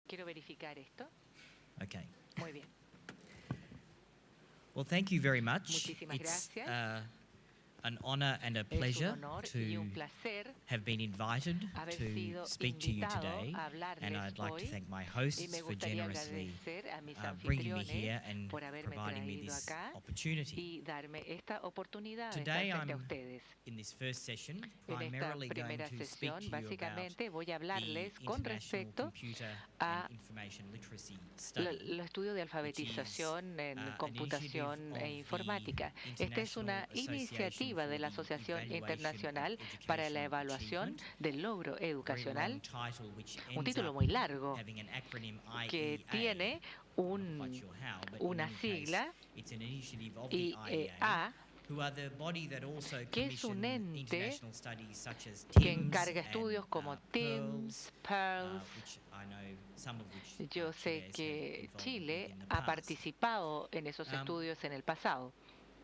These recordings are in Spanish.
Quiero verificar esto. Okay. Muy bien. Well, thank you very much. Muchísimas It's gracias. an honor and a Es un pleasure honor y un to placer have been invited haber to sido speak to you invitado today, a and hablarles I'd like to hoy, thank my y hosts me for gustaría generously agradecer a mis bringing me anfitriones here and por haberme providing me traído this acá opportunity. y darme esta oportunidad de Today estar frente a I'm ustedes. in this first session En esta primarily going primera to speak sesión, to you about básicamente voy a the hablarles con International respecto Computer a and Information Literacy Study, el estudio de which is alfabetización en an initiative computación of e the informática. Esta es International una Association iniciativa de for la the Asociación Evaluation of Internacional para la Educational Evaluación Achievement, del Logro a very long Educacional, title which un ends título up muy largo having an acronym que IEA. tiene I'm not quite sure how, but in una any case, sigla it's an initiative of the IEA, IEA, who are the body that also que es un commission ente international studies such as que TIMSS encarga and estudios como TIMSS, PEARLS. which I know some of which Yo sé chairs have que involved Chile in the ha past. participado en esos estudios en el pasado.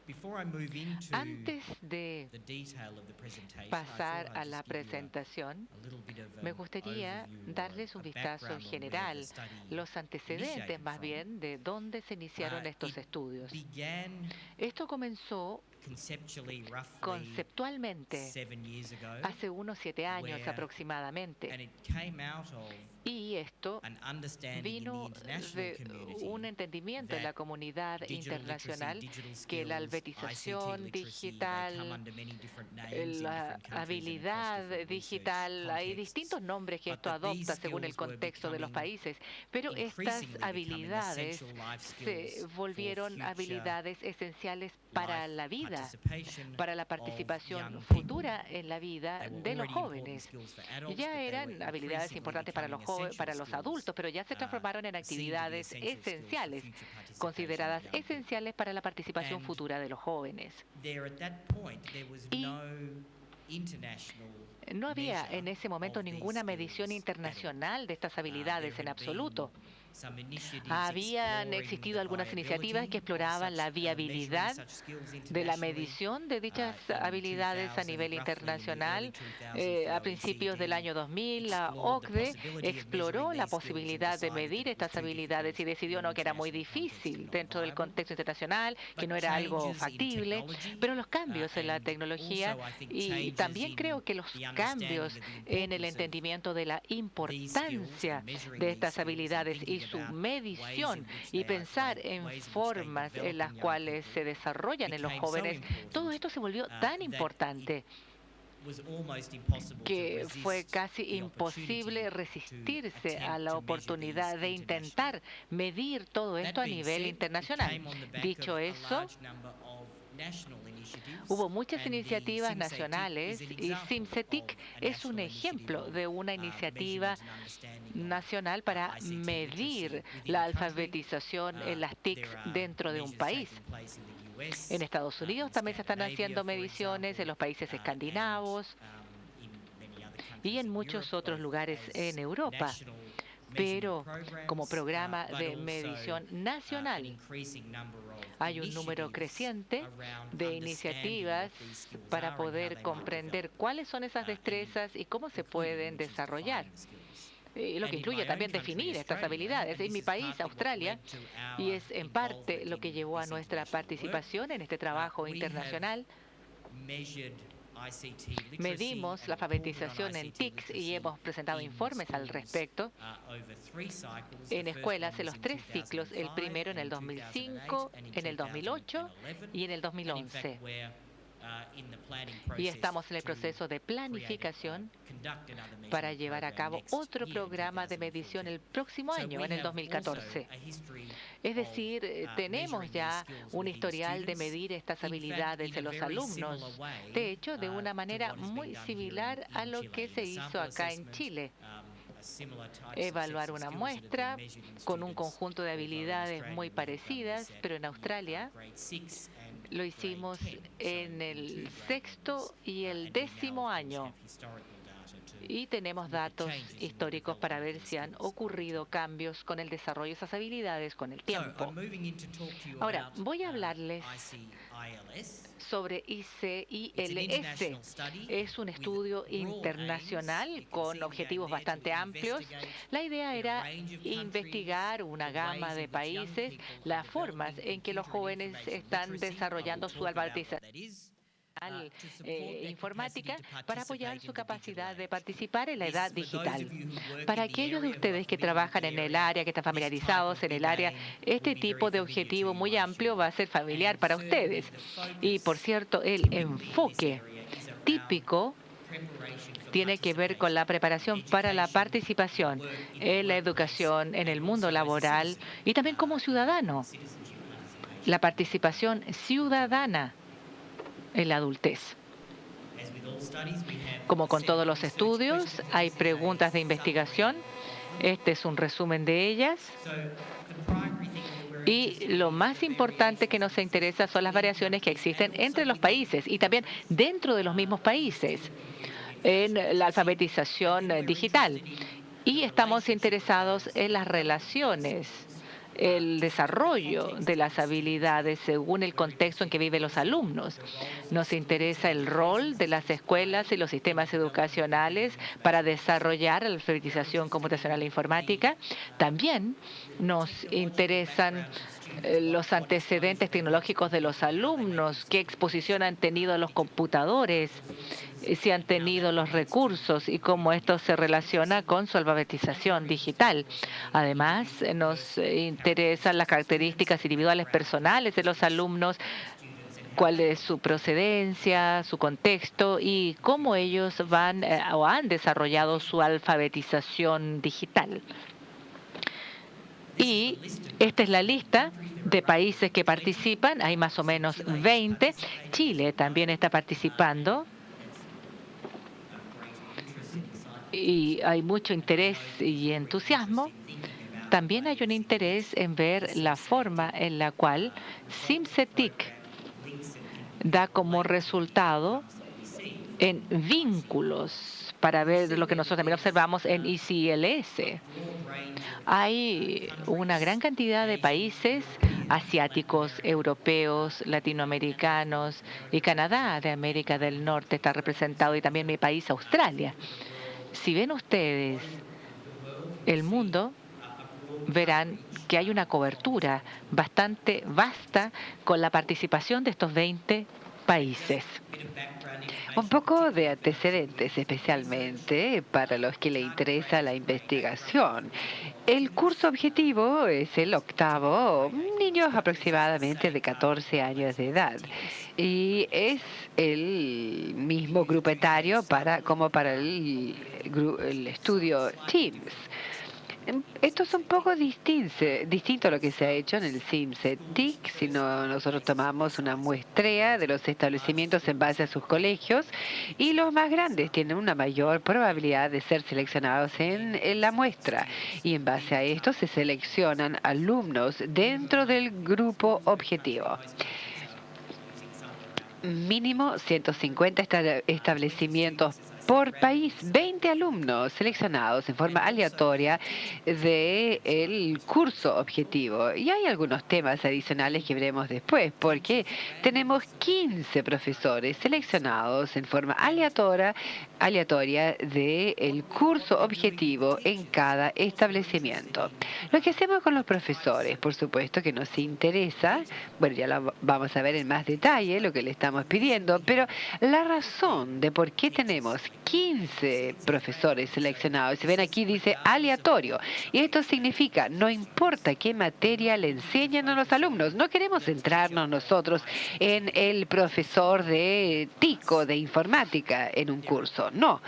Before I move into Antes de the detail of the presentation, pasar I thought a I'd la just give you presentación, a little bit of me an gustaría overview or darles un a vistazo background on where general, the study los antecedentes initiated más from. bien de dónde se iniciaron estos It estudios. began Esto comenzó conceptually roughly conceptualmente 7 years ago, hace unos 7 años where- and aproximadamente, it came out of y esto an understanding in the vino international de community un entendimiento en la that comunidad digital literacy, internacional digital que la skills, alfabetización ICT literacy, they come digital, under many different names in la different countries and across habilidad different digital, research hay contexts, distintos nombres que but esto that these adopta según el skills were contexto de los becoming países, pero estas increasingly becoming habilidades essential life se skills volvieron for future habilidades esenciales para life la vida, participation para la of participación young futura people. en la vida They were de los already important jóvenes. skills for Y adults, ya but they eran were habilidades increasingly importantes para los becoming essential para los skills, adultos, pero ya se transformaron en seen to be actividades essential skills for esenciales, future participation of consideradas young people. esenciales para la participación And futura de los jóvenes. there at that point there was Y no international no había measure en ese momento of these ninguna medición skills at all. internacional de estas There habilidades en had absoluto. been some initiatives Habían exploring existido the algunas iniciativas que viability of exploraban la such, measuring viabilidad such skills de la internationally. medición de dichas In habilidades a 2000, nivel roughly in the internacional. early 2000s, A the principios del OECD año 2000, la explored the OCDE possibility of exploró measuring la these skills and posibilidad de decided that medir it was estas too habilidades y difficult decidió in an que era muy international context and difícil not dentro del viable. contexto internacional, que But no era algo changes in factible, technology, pero los cambios en la and tecnología also I think y changes también in creo que los the understanding cambios of the en el importance of entendimiento de la these skills importancia and measuring de these estas skills and habilidades y thinking su about medición ways in which y they are pensar ways en in which they formas develop en las in young cuales people se desarrollan en los became so jóvenes, todo important esto se volvió tan that importante was almost impossible to que fue resist casi the imposible opportunity resistirse to a attempt la to measure these oportunidad de internationally. intentar medir todo That esto a being nivel said, it internacional. came on the back Dicho of a eso, large number of national initiatives, hubo muchas and the iniciativas SimCETIC nacionales is an y example SimCETIC of a es un national ejemplo initiative de una of iniciativa measurement and understanding of nacional para ICT literacy medir within la a country. alfabetización en las TICs There are dentro de un measures país. taking place in the US, En Estados in Unidos también se están Scandinavia, haciendo for mediciones en los países example, escandinavos in many other y countries en in muchos Europe, otros both lugares as en Europa, national pero measurement como programs, programa but de also, medición an nacional increasing number of hay un número initiatives creciente around de understanding iniciativas what these skills para are and how poder they might comprender develop, cuáles son esas and in- destrezas y cómo se including pueden which is desarrollar. defining the skills. Lo que And in incluye my own también country, definir estas Australia, habilidades. and En this mi is país, partly what Australia, led to y our es en parte involvement lo que in llevó a this nuestra international work, participación en este trabajo we have internacional. measured ICT literacy Medimos and la reported on alfabetización en ICT TICs y literacy hemos presentado in informes al schools, respecto over 3 cycles. en The first escuelas one en was los in 3 ciclos, el 2005, primero en and el in 2005, 2008, and in en el 2008 2011. y en el And in fact, 2011. we're in the planning Y process estamos en el to proceso de create planificación conduct another para measurement llevar a program cabo next otro year in programa de medición 2014. el próximo So año, we en el have also 2014. a history Es of, decir, tenemos measuring ya these skills un within historial de students. medir estas In fact, habilidades in en a los very alumnos. similar way, De hecho, de una to manera what has been muy done here similar in a lo Chile. que se The hizo sample acá en assessment, Chile. a similar type Evaluar set of una skills that have muestra been measured in con un students, conjunto de although in habilidades Australia muy we've done parecidas, this at pero en the, Australia grade 6 and lo grade hicimos 10, so en in el 2 grade sexto levels, y el and we now, décimo of course, año. have historical data to Y tenemos datos históricos para ver si han ocurrido cambios con el desarrollo de esas habilidades con el So tiempo. I'm moving in to talk to you Ahora, about voy a hablarles ICILS. sobre It's an ICILS. international study Es un with estudio broad aims. You internacional can see con me objetivos over there bastante to amplios. investigate La idea in a era range of countries investigar una the gama ways de in which young países, people are las formas developing en que los computer and jóvenes information están literacy. I will desarrollando su talk about what alfabetización that is. To support their informática capacity to para apoyar participate su in the digital capacidad de age. participar en la This, edad for those digital. of you who work Para in the aquellos de area, who are ustedes que familiar with trabajan the en el area, área, que están this type familiarizados of en el big área, aim este will be very tipo de familiar to objetivo you, muy I'm amplio sure. va a ser familiar And para certainly ustedes. the Y por focus cierto, el typically in this enfoque area is around típico preparation for tiene que ver con la preparación para la participation participación en la educación, en el mundo laboral y también como ciudadano, la participación ciudadana en la adultez. Como con todos los estudios, hay preguntas de investigación. Este es un resumen de ellas. Y lo más importante que nos interesa son las variaciones que existen entre los países y también dentro de los mismos países en la alfabetización digital. Y estamos interesados en las relaciones, el desarrollo de las habilidades según el contexto en que viven los alumnos. Nos interesa el rol de las escuelas y los sistemas educacionales para desarrollar la alfabetización computacional e informática. También nos interesan los antecedentes tecnológicos de los alumnos, qué exposición han tenido a los computadores, si han tenido los recursos y cómo esto se relaciona con su alfabetización digital. Además, nos interesan las características individuales personales de los alumnos, cuál es su procedencia, su contexto y cómo ellos van o han desarrollado su alfabetización digital. Y esta es la lista de países que participan. Hay más o menos 20. Chile también está participando. Y hay mucho interés y entusiasmo. También hay un interés en ver la forma en la cual SimCETIC da como resultado en vínculos para ver lo que nosotros también observamos en ICILS. Hay una gran cantidad de países asiáticos, europeos, latinoamericanos y Canadá de América del Norte está representado y también mi país, Australia. Si ven ustedes el mundo, verán que hay una cobertura bastante vasta con la participación de estos 20 países. Un poco de antecedentes, especialmente para los que le interesa la investigación. El curso objetivo es el octavo, niños aproximadamente de 14 años de edad. Y es el mismo grupo etario como para el estudio TEAMS. Esto es un poco distinto a lo que se ha hecho en el SimCETIC, sino nosotros tomamos una muestrea de los establecimientos en base a sus colegios y los más grandes tienen una mayor probabilidad de ser seleccionados en la muestra. Y en base a esto se seleccionan alumnos dentro del grupo objetivo. Mínimo 150 establecimientos por país, 20 alumnos seleccionados en forma aleatoria del curso objetivo. Y hay algunos temas adicionales que veremos después, porque tenemos 15 profesores seleccionados en forma aleatoria del curso objetivo en cada establecimiento. Lo que hacemos con los profesores, por supuesto que nos interesa, bueno, ya lo vamos a ver en más detalle, lo que le estamos pidiendo, pero la razón de por qué tenemos 15 profesores seleccionados, si ven aquí dice aleatorio, y esto significa no importa qué materia le enseñan a los alumnos, no queremos centrarnos nosotros en el profesor de TIC o de informática en un curso, no.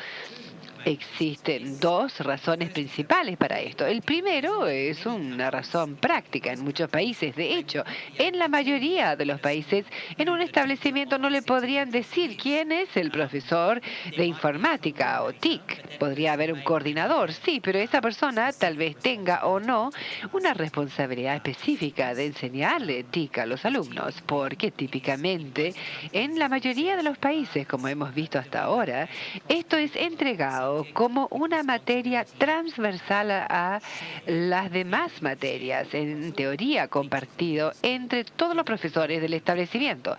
Existen dos razones principales para esto. El primero es una razón práctica en muchos países. De hecho, en la mayoría de los países, en un establecimiento no le podrían decir quién es el profesor de informática o TIC. Podría haber un coordinador, sí, pero esa persona tal vez tenga o no una responsabilidad específica de enseñarle TIC a los alumnos, porque típicamente en la mayoría de los países, como hemos visto hasta ahora, esto es entregado pensado como una materia transversal a las demás materias, en teoría compartido entre todos los profesores del establecimiento.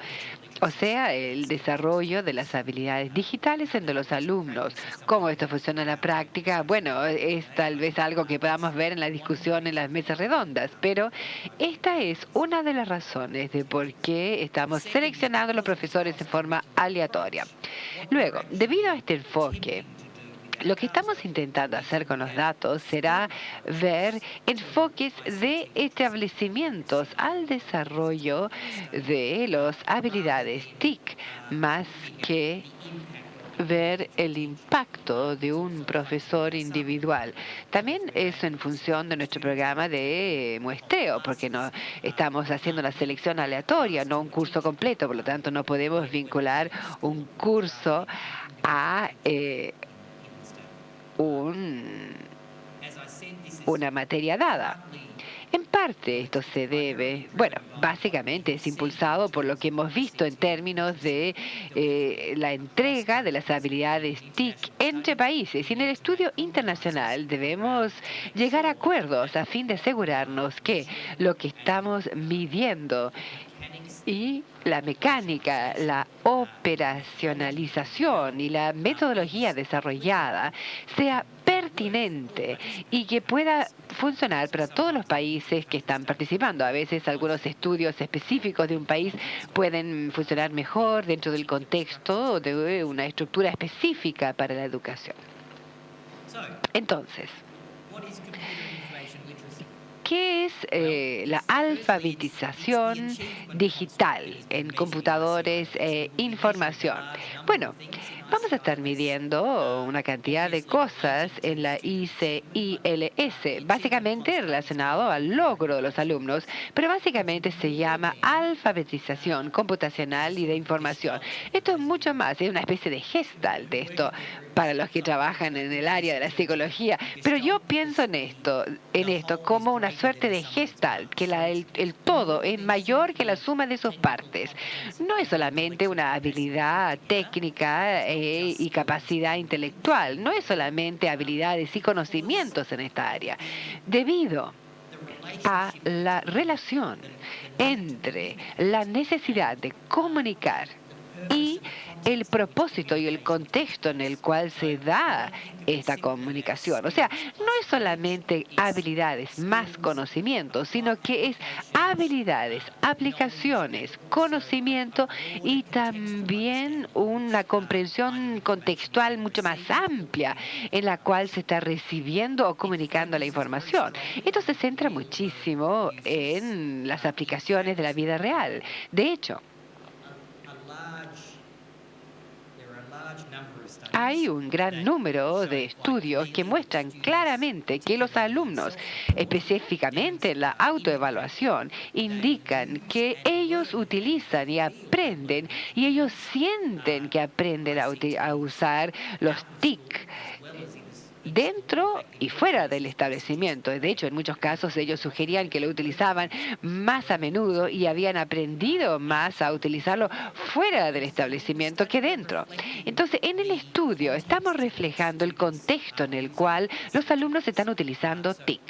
O sea, el desarrollo de las habilidades digitales entre los alumnos. ¿Cómo esto funciona en la práctica? Bueno, es tal vez algo que podamos ver en la discusión en las mesas redondas, pero esta es una de las razones de por qué estamos seleccionando a los profesores de forma aleatoria. Luego, debido a este enfoque, lo que estamos intentando hacer con los datos será ver enfoques de establecimientos al desarrollo de las habilidades TIC, más que ver el impacto de un profesor individual. También eso en función de nuestro programa de muestreo, porque no estamos haciendo una selección aleatoria, no un curso completo, por lo tanto no podemos vincular un curso a una materia dada. En parte esto se debe, bueno, básicamente es impulsado por lo que hemos visto en términos de la entrega de las habilidades TIC entre países. Y en el estudio internacional debemos llegar a acuerdos a fin de asegurarnos que lo que estamos midiendo y la mecánica, la operacionalización y la metodología desarrollada sea pertinente y que pueda funcionar para todos los países que están participando. A veces algunos estudios específicos de un país pueden funcionar mejor dentro del contexto de una estructura específica para la educación. Entonces, ¿qué es la alfabetización digital en computadores e información? Bueno, vamos a estar midiendo una cantidad de cosas en la ICILS, básicamente relacionado al logro de los alumnos, pero básicamente se llama alfabetización computacional y de información. Esto es mucho más, es una especie de gestalt de esto para los que trabajan en el área de la psicología, pero yo pienso en esto como una suerte de gestalt, que el todo es mayor que la suma de sus partes. No es solamente una habilidad técnica y capacidad intelectual, no es solamente habilidades y conocimientos en esta área. Debido a la relación entre la necesidad de comunicar y el propósito y el contexto en el cual se da esta comunicación. O sea, no es solamente habilidades más conocimientos, sino que es habilidades, aplicaciones, conocimiento y también una comprensión contextual mucho más amplia en la cual se está recibiendo o comunicando la información. Esto se centra muchísimo en las aplicaciones de la vida real. De hecho, hay un gran número de estudios que muestran claramente que los alumnos, específicamente en la autoevaluación, indican que ellos utilizan y aprenden y ellos sienten que aprenden a usar los TIC dentro y fuera del establecimiento. De hecho, en muchos casos ellos sugerían que lo utilizaban más a menudo y habían aprendido más a utilizarlo fuera del establecimiento que dentro. Entonces, en el estudio estamos reflejando el contexto en el cual los alumnos están utilizando TIC.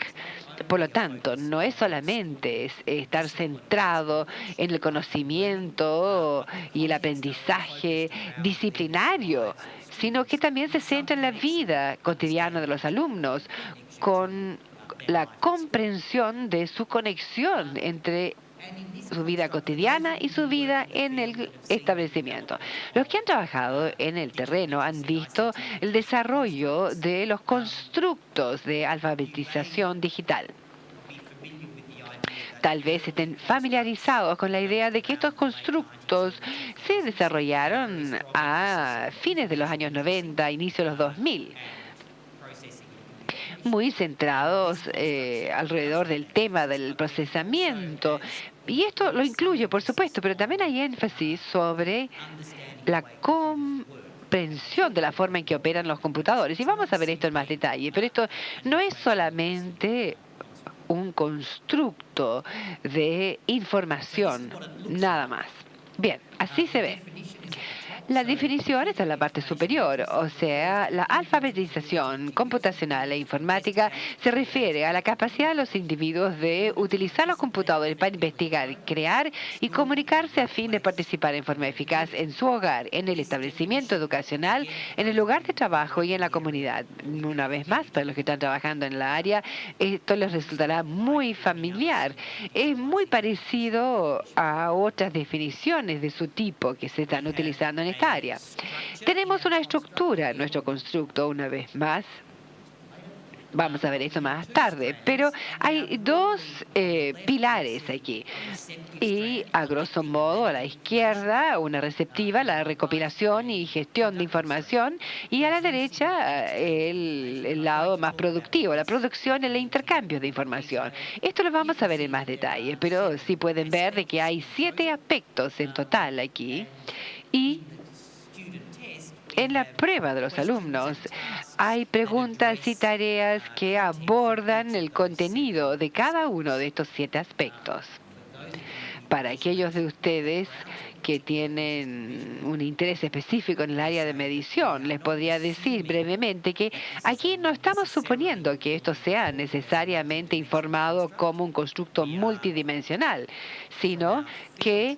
Por lo tanto, no es solamente estar centrado en el conocimiento y el aprendizaje disciplinario, sino que también se centra en la vida cotidiana de los alumnos, con la comprensión de su conexión entre su vida cotidiana y su vida en el establecimiento. Los que han trabajado en el terreno han visto el desarrollo de los constructos de alfabetización digital. Tal vez estén familiarizados con la idea de que estos constructos se desarrollaron a fines de los años 90, inicio de los 2000, muy centrados alrededor del tema del procesamiento. Y esto lo incluye, por supuesto, pero también hay énfasis sobre la comprensión de la forma en que operan los computadores. Y vamos a ver esto en más detalle, pero esto no es solamente un constructo de información, nada más. Bien, así se ve. La definición está en la parte superior, o sea, la alfabetización computacional e informática se refiere a la capacidad de los individuos de utilizar los computadores para investigar, crear y comunicarse a fin de participar en forma eficaz en su hogar, en el establecimiento educacional, en el lugar de trabajo y en la comunidad. Una vez más, para los que están trabajando en la área, esto les resultará muy familiar. Es muy parecido a otras definiciones de su tipo que se están utilizando en esta área. Tenemos una estructura en nuestro constructo, una vez más. Vamos a ver esto más tarde, pero hay dos pilares aquí. Y a grosso modo, a la izquierda, una receptiva, la recopilación y gestión de información, y a la derecha, el lado más productivo, la producción y el intercambio de información. Esto lo vamos a ver en más detalle, pero sí pueden ver de que hay 7 aspectos en total aquí. Y en la prueba de los alumnos hay preguntas y tareas que abordan el contenido de cada uno de estos 7 aspectos. Para aquellos de ustedes que tienen un interés específico en el área de medición, les podría decir brevemente que aquí no estamos suponiendo que esto sea necesariamente informado como un constructo multidimensional, sino que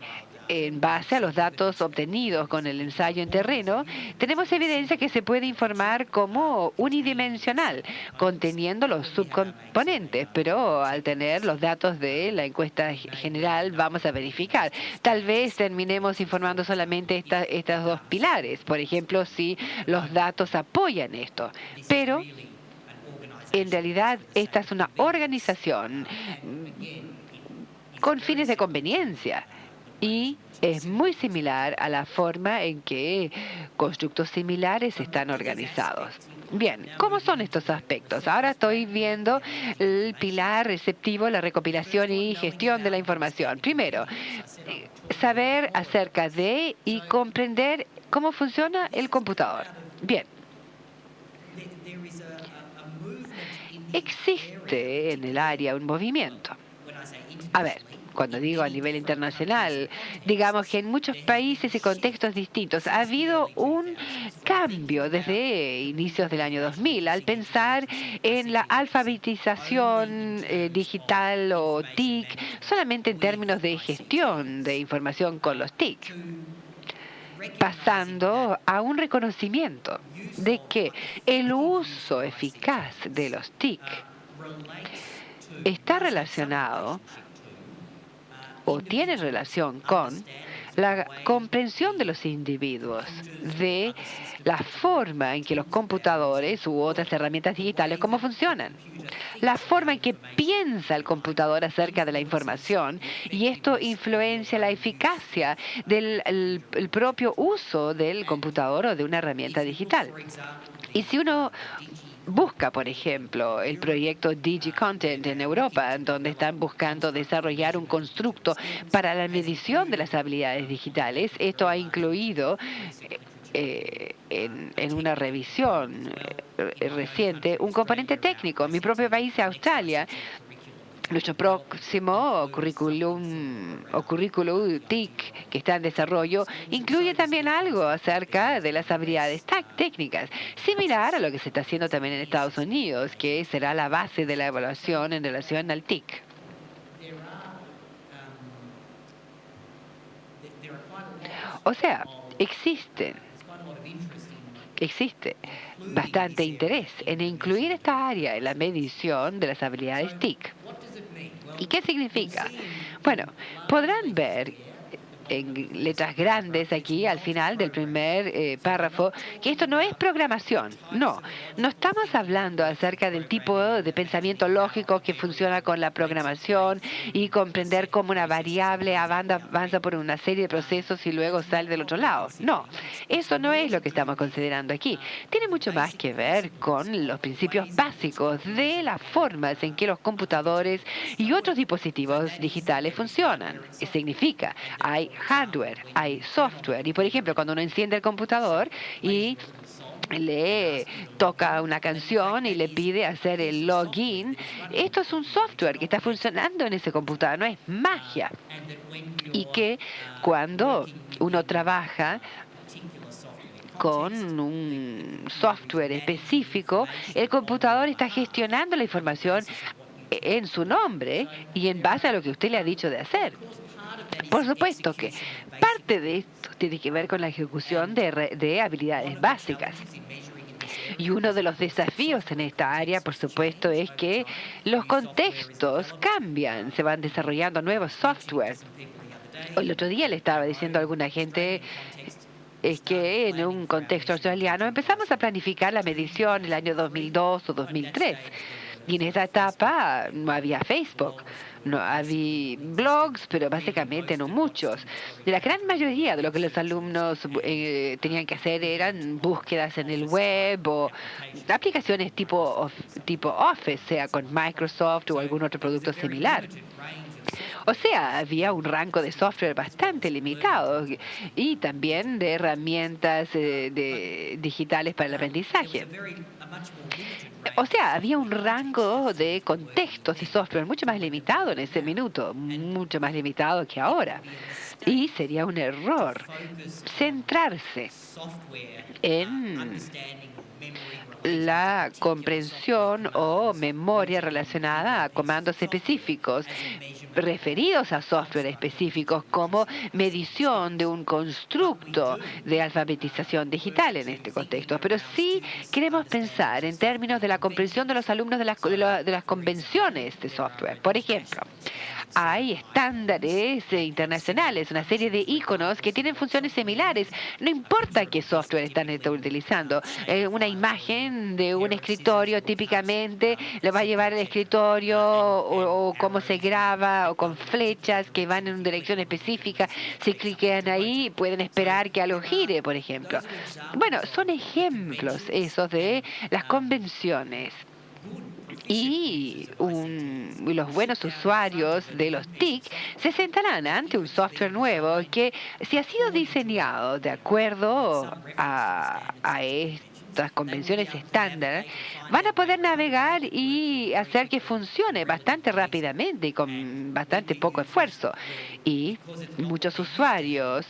en base a los datos obtenidos con el ensayo en terreno, tenemos evidencia que se puede informar como unidimensional, conteniendo los subcomponentes, pero al tener los datos de la encuesta general vamos a verificar. Tal vez terminemos informando solamente estos 2 pilares, por ejemplo, si los datos apoyan esto. Pero en realidad esta es una organización con fines de conveniencia. Y es muy similar a la forma en que constructos similares están organizados. Bien, ¿cómo son estos aspectos? Ahora estoy viendo el pilar receptivo, la recopilación y gestión de la información. Primero, saber acerca de y comprender cómo funciona el computador. Bien. Existe en el área un movimiento. A ver, cuando digo a nivel internacional, digamos que en muchos países y contextos distintos ha habido un cambio desde inicios del año 2000 al pensar en la alfabetización digital o TIC solamente en términos de gestión de información con los TIC, pasando a un reconocimiento de que el uso eficaz de los TIC está relacionado o tiene relación con la comprensión de los individuos de la forma en que los computadores u otras herramientas digitales cómo funcionan, la forma en que piensa el computador acerca de la información, y esto influencia la eficacia del el propio uso del computador o de una herramienta digital. Y si uno busca, por ejemplo, el proyecto DigiContent en Europa, donde están buscando desarrollar un constructo para la medición de las habilidades digitales. Esto ha incluido en una revisión reciente un componente técnico. En mi propio país, Australia, nuestro próximo currículum TIC que está en desarrollo incluye también algo acerca de las habilidades técnicas, similar a lo que se está haciendo también en Estados Unidos, que será la base de la evaluación en relación al TIC. O sea, existe bastante interés en incluir esta área en la medición de las habilidades TIC. ¿Y qué significa? Bueno, podrán ver en letras grandes aquí al final del primer párrafo que esto no es programación. No estamos hablando acerca del tipo de pensamiento lógico que funciona con la programación y comprender cómo una variable avanza por una serie de procesos y luego sale del otro lado. No, eso no es lo que estamos considerando aquí. Tiene mucho más que ver con los principios básicos de las formas en que los computadores y otros dispositivos digitales funcionan. Significa, hay hardware, hay software. Y por ejemplo, cuando uno enciende el computador y le toca una canción y le pide hacer el login, esto es un software que está funcionando en ese computador, no es magia. Y que cuando uno trabaja con un software específico, el computador está gestionando la información en su nombre y en base a lo que usted le ha dicho de hacer. Por supuesto que parte de esto tiene que ver con la ejecución de habilidades básicas. Y uno de los desafíos en esta área, por supuesto, es que los contextos cambian, se van desarrollando nuevos software. El otro día le estaba diciendo a alguna gente es que en un contexto australiano empezamos a planificar la medición en el año 2002 o 2003. Y en esa etapa no había Facebook, no había blogs, pero básicamente no muchos. La gran mayoría de lo que los alumnos tenían que hacer eran búsquedas en el web o aplicaciones tipo Office, sea con Microsoft o algún otro producto similar. O sea, había un rango de software bastante limitado y también de herramientas digitales para el aprendizaje. O sea, había un rango de contextos de software mucho más limitado en ese minuto, mucho más limitado que ahora. Y sería un error centrarse en la comprensión o memoria relacionada a comandos específicos referidos a software específicos como medición de un constructo de alfabetización digital en este contexto. Pero sí queremos pensar en términos de la comprensión de los alumnos de las convenciones de software. Por ejemplo, hay estándares internacionales, una serie de iconos que tienen funciones similares. No importa qué software están utilizando. Una imagen de un escritorio típicamente le va a llevar al escritorio o cómo se graba o con flechas que van en una dirección específica. Si cliquean ahí pueden esperar que algo gire, por ejemplo. Bueno, son ejemplos esos de las convenciones. Y los buenos usuarios de los TIC se sentarán ante un software nuevo que, si ha sido diseñado de acuerdo a estas convenciones estándar, van a poder navegar y hacer que funcione bastante rápidamente y con bastante poco esfuerzo. Y muchos usuarios,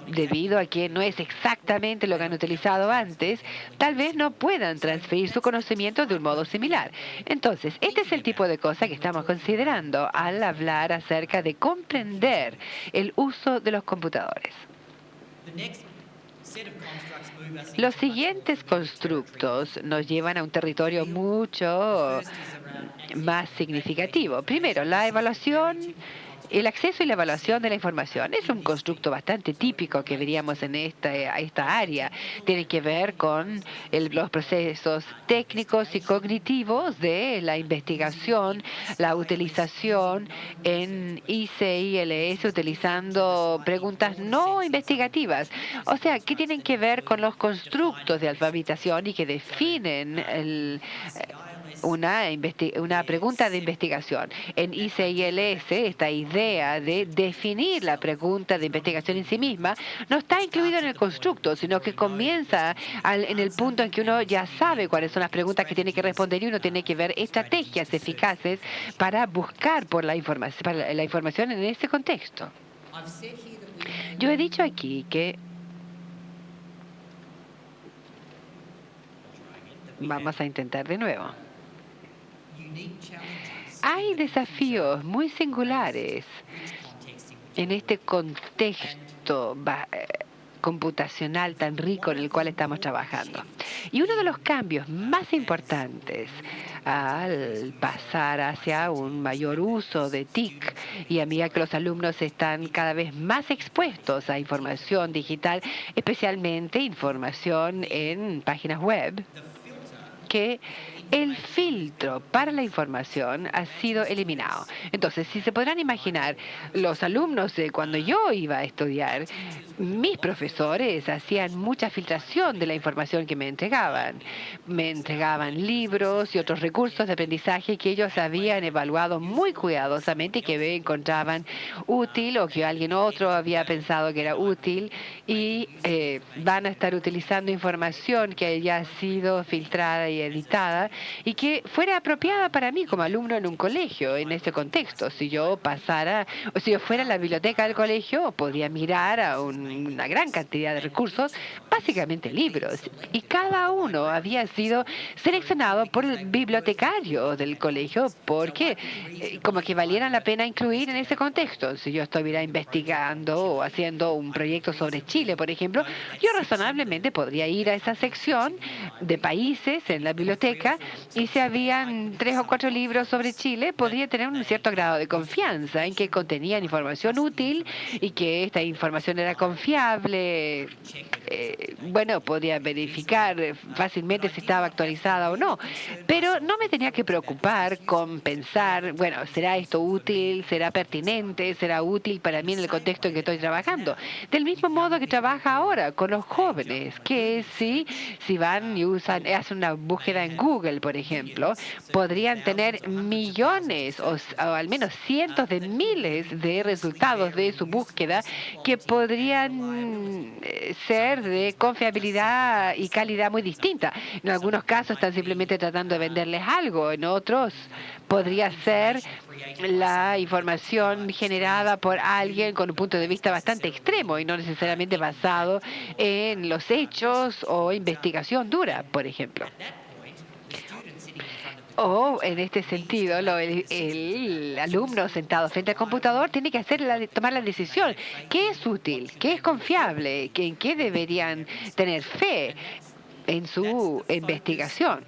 debido a que no es exactamente lo que han utilizado antes, tal vez no puedan transferir su conocimiento de un modo similar. Entonces, este es el tipo de cosa que estamos considerando al hablar acerca de comprender el uso de los computadores. Los siguientes constructos nos llevan a un territorio mucho más significativo. Primero, la evaluación. El acceso y la evaluación de la información es un constructo bastante típico que veríamos en esta área. Tiene que ver con los procesos técnicos y cognitivos de la investigación, la utilización en ICILS utilizando preguntas no investigativas. O sea, que tienen que ver con los constructos de alfabetización y que definen una pregunta de investigación. En ICILS, esta idea de definir la pregunta de investigación en sí misma no está incluido en el constructo, sino que comienza en el punto en que uno ya sabe cuáles son las preguntas que tiene que responder y uno tiene que ver estrategias eficaces para buscar por la información en ese contexto. Yo he dicho aquí que vamos a intentar de nuevo. Hay desafíos muy singulares en este contexto computacional tan rico en el cual estamos trabajando. Y uno de los cambios más importantes al pasar hacia un mayor uso de TIC y a medida que los alumnos están cada vez más expuestos a información digital, especialmente información en páginas web, que el filtro para la información ha sido eliminado. Entonces, si se podrán imaginar, los alumnos cuando yo iba a estudiar, mis profesores hacían mucha filtración de la información que me entregaban. Me entregaban libros y otros recursos de aprendizaje que ellos habían evaluado muy cuidadosamente y que encontraban útil o que alguien otro había pensado que era útil y van a estar utilizando información que ya ha sido filtrada y editada y que fuera apropiada para mí como alumno en un colegio en este contexto. Si yo pasara, o si yo fuera a la biblioteca del colegio, podría mirar a una gran cantidad de recursos, básicamente libros, y cada uno había sido seleccionado por el bibliotecario del colegio porque como que valieran la pena incluir en ese contexto. Si yo estuviera investigando o haciendo un proyecto sobre Chile, por ejemplo, yo razonablemente podría ir a esa sección de países en la biblioteca, y si habían 3 o 4 libros sobre Chile, podría tener un cierto grado de confianza en que contenían información útil y que esta información era confiable. Bueno, podía verificar fácilmente si estaba actualizada o no, pero no me tenía que preocupar con pensar, bueno, ¿será esto útil? ¿Será pertinente? ¿Será útil para mí en el contexto en que estoy trabajando? Del mismo modo que trabaja ahora con los jóvenes, que si van y hacen una búsqueda en Google, por ejemplo, podrían tener millones o al menos cientos de miles de resultados de su búsqueda que podrían ser de confiabilidad y calidad muy distinta. En algunos casos están simplemente tratando de venderles algo, en otros podría ser la información generada por alguien con un punto de vista bastante extremo y no necesariamente basado en los hechos o investigación dura, por ejemplo. O, en este sentido, el alumno sentado frente al computador tiene que tomar la decisión. ¿Qué es útil? ¿Qué es confiable? ¿En qué deberían tener fe en su investigación?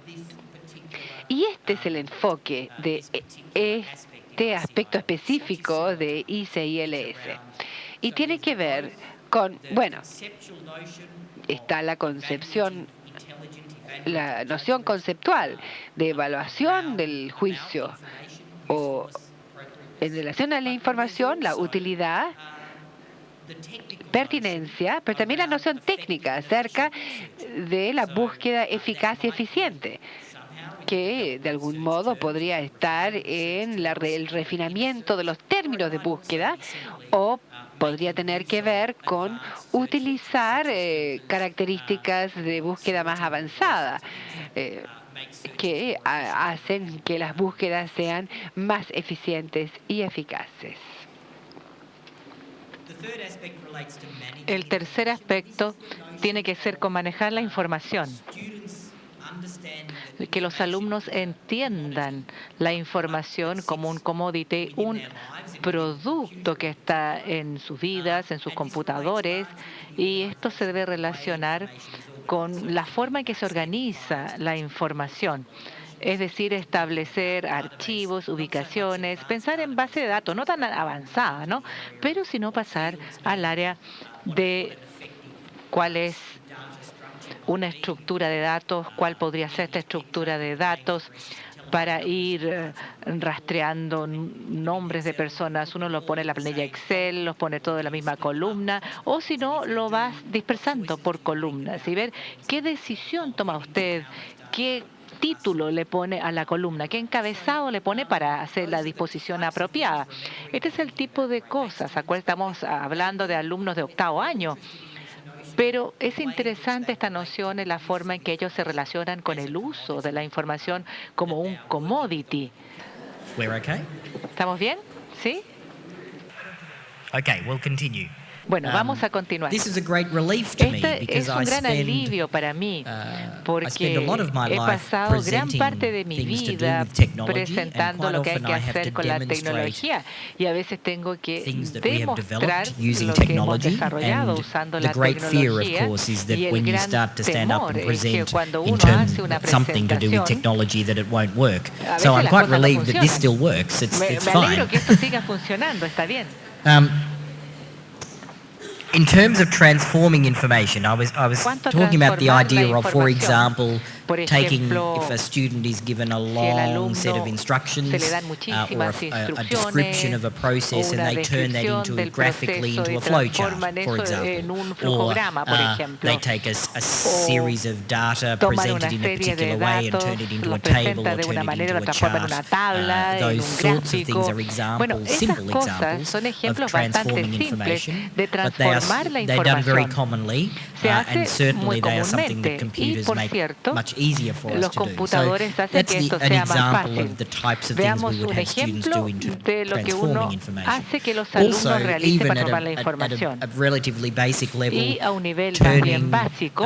Y este es el enfoque de este aspecto específico de ICILS. Y tiene que ver con, bueno, está la concepción, la noción conceptual de evaluación del juicio o en relación a la información, la utilidad, pertinencia, pero también la noción técnica acerca de la búsqueda eficaz y eficiente, que de algún modo podría estar en el refinamiento de los términos de búsqueda o podría tener que ver con utilizar características de búsqueda más avanzada que hacen que las búsquedas sean más eficientes y eficaces. El tercer aspecto tiene que ser con manejar la información. Que los alumnos entiendan la información como un commodity, un producto que está en sus vidas, en sus computadores, y esto se debe relacionar con la forma en que se organiza la información. Es decir, establecer archivos, ubicaciones, pensar en base de datos, no tan avanzada, ¿no? Pero sino pasar al área de cuál es una estructura de datos, cuál podría ser esta estructura de datos para ir rastreando nombres de personas. Uno lo pone en la planilla Excel, los pone todo en la misma columna, o si no, lo vas dispersando por columnas y ver qué decisión toma usted, qué título le pone a la columna, qué encabezado le pone para hacer la disposición apropiada. Este es el tipo de cosas a cual estamos hablando de alumnos de 8º año. Pero es interesante esta noción en la forma en que ellos se relacionan con el uso de la información como un commodity. We're okay? ¿Estamos bien? ¿Sí? Okay, we'll continue. Bueno, vamos a continuar. This is a great relief to me Este because es un I gran spend alivio para mí, I spend porque a lot of my he life pasado gran presenting parte de mi things to do vida with technology, and presentando quite lo que hay often que I have hacer to con la demonstrate tecnología, y a veces tengo que things that we have demostrar developed using lo que hemos technology, desarrollado and usando the la great fear, of tecnología, course, is y that el when you gran start to stand up temor and es que present cuando in uno terms hace una of something to do with presentación, technology that it won't work. a So veces I'm las quite cosas no relieved that this funcionan. still works. It's Me fine. alegro que esto siga funcionando, está bien. In terms of transforming information, I was ¿Cuánto talking about the transformar la idea of, for información? example, Por taking, ejemplo, if a student is given a si el long set of alumno instructions se le dan or muchísimas a description of a process, o and una they turn that descripción into del graphically proceso into y a flowchart, transforman for eso en example. un Or flujograma, por ejemplo. they take a series of data Toman una presented in a serie de particular way and datos, turn it into a los table presenta or de turn una it manera, into lo a transforma en chart. una tabla, en Those un sorts of things gráfico. are examples, Bueno, esas simple cosas examples son of ejemplos bastante transforming simples information, de but they are, transformar la they're done very información. commonly, Se and hace muy certainly they are something that comúnmente y, computers por make cierto, much easier for us Los to do. So computadores hacen that's que esto an sea más example fácil. of the types of things Veamos we would un have students ejemplo do in de lo que uno transforming information. hace que los alumnos Also, realicen even para at transformar la a información. relatively basic level, Y a un nivel más bien turning básico,